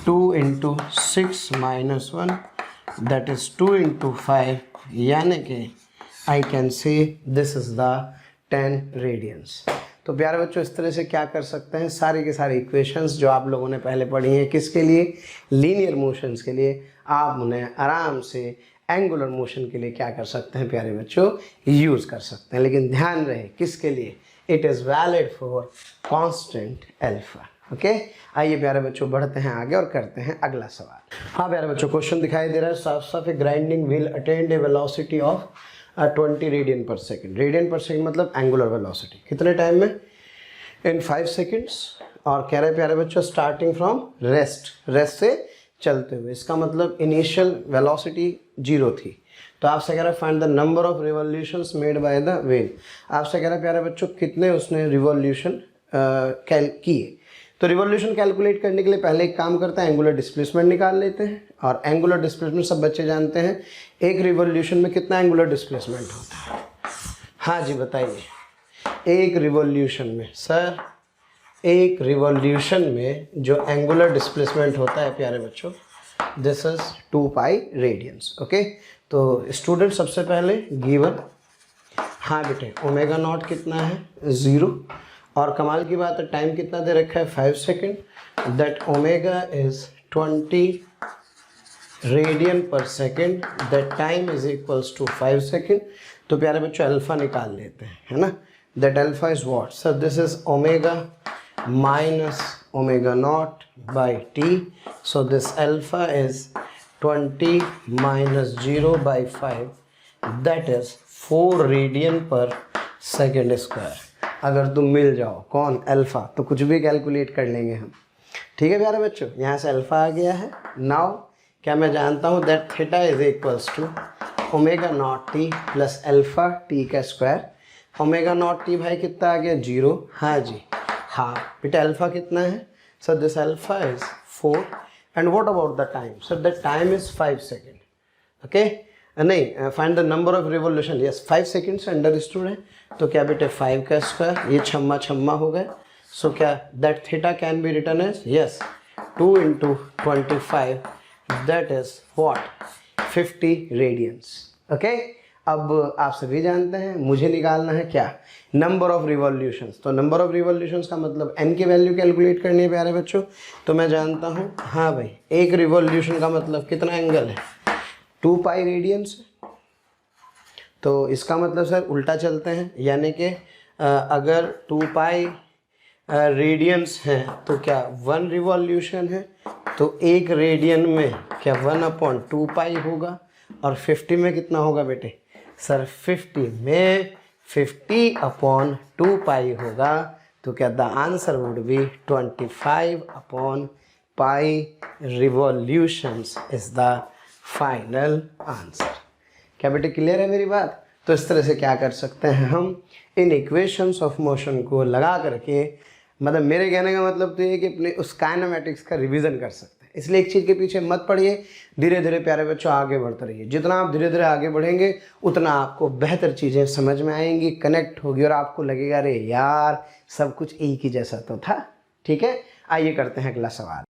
2 into 6 minus 1, that is 2 into 5, यानी कि I can say this is the 10 radians. तो प्यारे बच्चों इस तरह से क्या कर सकते हैं, सारी के सारी इक्वेशंस जो आप लोगों ने पहले पढ़ी हैं किसके लिए? लीनियर मोशंस के लिए, आप उन्हें आराम से एंगुलर मोशन के लिए क्या कर सकते हैं प्यारे बच्चों? यूज़ कर सकते हैं। लेकिन ध्यान रहे किसके लिए? It is valid for constant alpha. Okay, आइए प्यारे बच्चों बढ़ते हैं आगे और करते हैं अगला सवाल। हाँ प्यारे बच्चों क्वेश्चन दिखाई दे रहा है, साफ साफ a grinding wheel attend a velocity of 20 radian per second. Radian per second मतलब एंगुलर वेलोसिटी। कितने टाइम में? In 5 seconds. और कह रहे हैं प्यारे बच्चों स्टार्टिंग फ्रॉम रेस्ट से चलते हुए। इसका मतलब इनिशियल वेलोसिटी 0 थी। तो आपसे कह रहा है find the number of revolutions made by the wheel. आपसे कह रहा है प्यारे बच्चों कितने उसने रिवॉल्यूशन किए। तो रिवॉल्यूशन कैलकुलेट करने के लिए पहले एक काम करते हैं, एंगुलर डिस्प्लेसमेंट निकाल लेते हैं। और एंगुलर डिस्प्लेसमेंट सब बच्चे जानते हैं, एक रिवॉल्यूशन में कितना एंगुलर डिस्प्लेसमेंट होता है? हाँ जी बताइए। एक रिवॉल्यूशन में सर, एक रिवॉल्यूशन में जो एंगुलर डिस्प्लेसमेंट होता है प्यारे बच्चों, this is 2 pi radiance. Okay, तो स्टूडेंट सबसे पहले गिवन, हाँ बेटे ओमेगा नॉट कितना है? 0। और कमाल की बात है टाइम कितना दे रखा है? 5 second. That omega is 20 radian per second, that time is equals to 5 second. तो प्यारे बच्चों अल्फा निकाल लेते हैं, है ना? That alpha is what sir? This is omega minus omega not by T. So this alpha is 20 minus 0 by 5, that is 4 radian per second square. अगर तुम मिल जाओ कौन? अल्फ़ा, तो कुछ भी कैलकुलेट कर लेंगे हम। ठीक है प्यारे बच्चों, यहाँ से अल्फ़ा आ गया है। नाउ क्या मैं जानता हूँ that theta is equals to omega naught T plus alpha T का स्क्वायर। ओमेगा नॉट टी भाई कितना आ गया? 0। हाँ जी, हाँ बेटा अल्फ़ा कितना है? Sir this alpha is 4। And what about the time? Sir the time is 5 second. Okay, नहीं find the number of revolution. Yes 5 second से अंडरस्टूड है, तो क्या बेटे 5 का स्क्वायर, ये छम्मा हो गए। सो क्या that theta can be written as? Yes 2 into 25, that is what? 50 radians. Okay, अब आप सभी जानते हैं मुझे निकालना है क्या? Number of revolutions. तो नंबर ऑफ रिवॉल्यूशंस का मतलब n की वैल्यू कैलकुलेट करनी है प्यारे बच्चों। तो मैं जानता हूँ, हाँ भाई एक रिवॉल्यूशन का मतलब कितना एंगल है? 2 पाई रेडियंस। तो इसका मतलब सर उल्टा चलते हैं, यानी कि अगर 2 पाई रेडियंस हैं तो क्या 1 रिवॉल्यूशन है, तो एक रेडियन में क्या 1/2 पाई होगा, और 50 में कितना होगा बेटे? सर 50 में 50/2 पाई होगा, तो क्या द आंसर वुड बी 25/पाई revolutions is the final answer. क्या बेटे क्लियर है मेरी बात? तो इस तरह से क्या कर सकते हैं हम, इन इक्वेशंस ऑफ मोशन को लगा करके, मतलब मेरे कहने का मतलब तो ये कि अपने उस काइनेमेटिक्स का रिवीजन कर सकते हैं। इसलिए एक चीज़ के पीछे मत पड़िए, धीरे धीरे प्यारे बच्चों आगे बढ़ते रहिए। जितना आप धीरे धीरे आगे बढ़ेंगे उतना आपको बेहतर चीज़ें समझ में आएंगी, कनेक्ट होगी, और आपको लगेगा अरे यार सब कुछ एक ही जैसा तो था। ठीक है, आइए करते हैं अगला सवाल।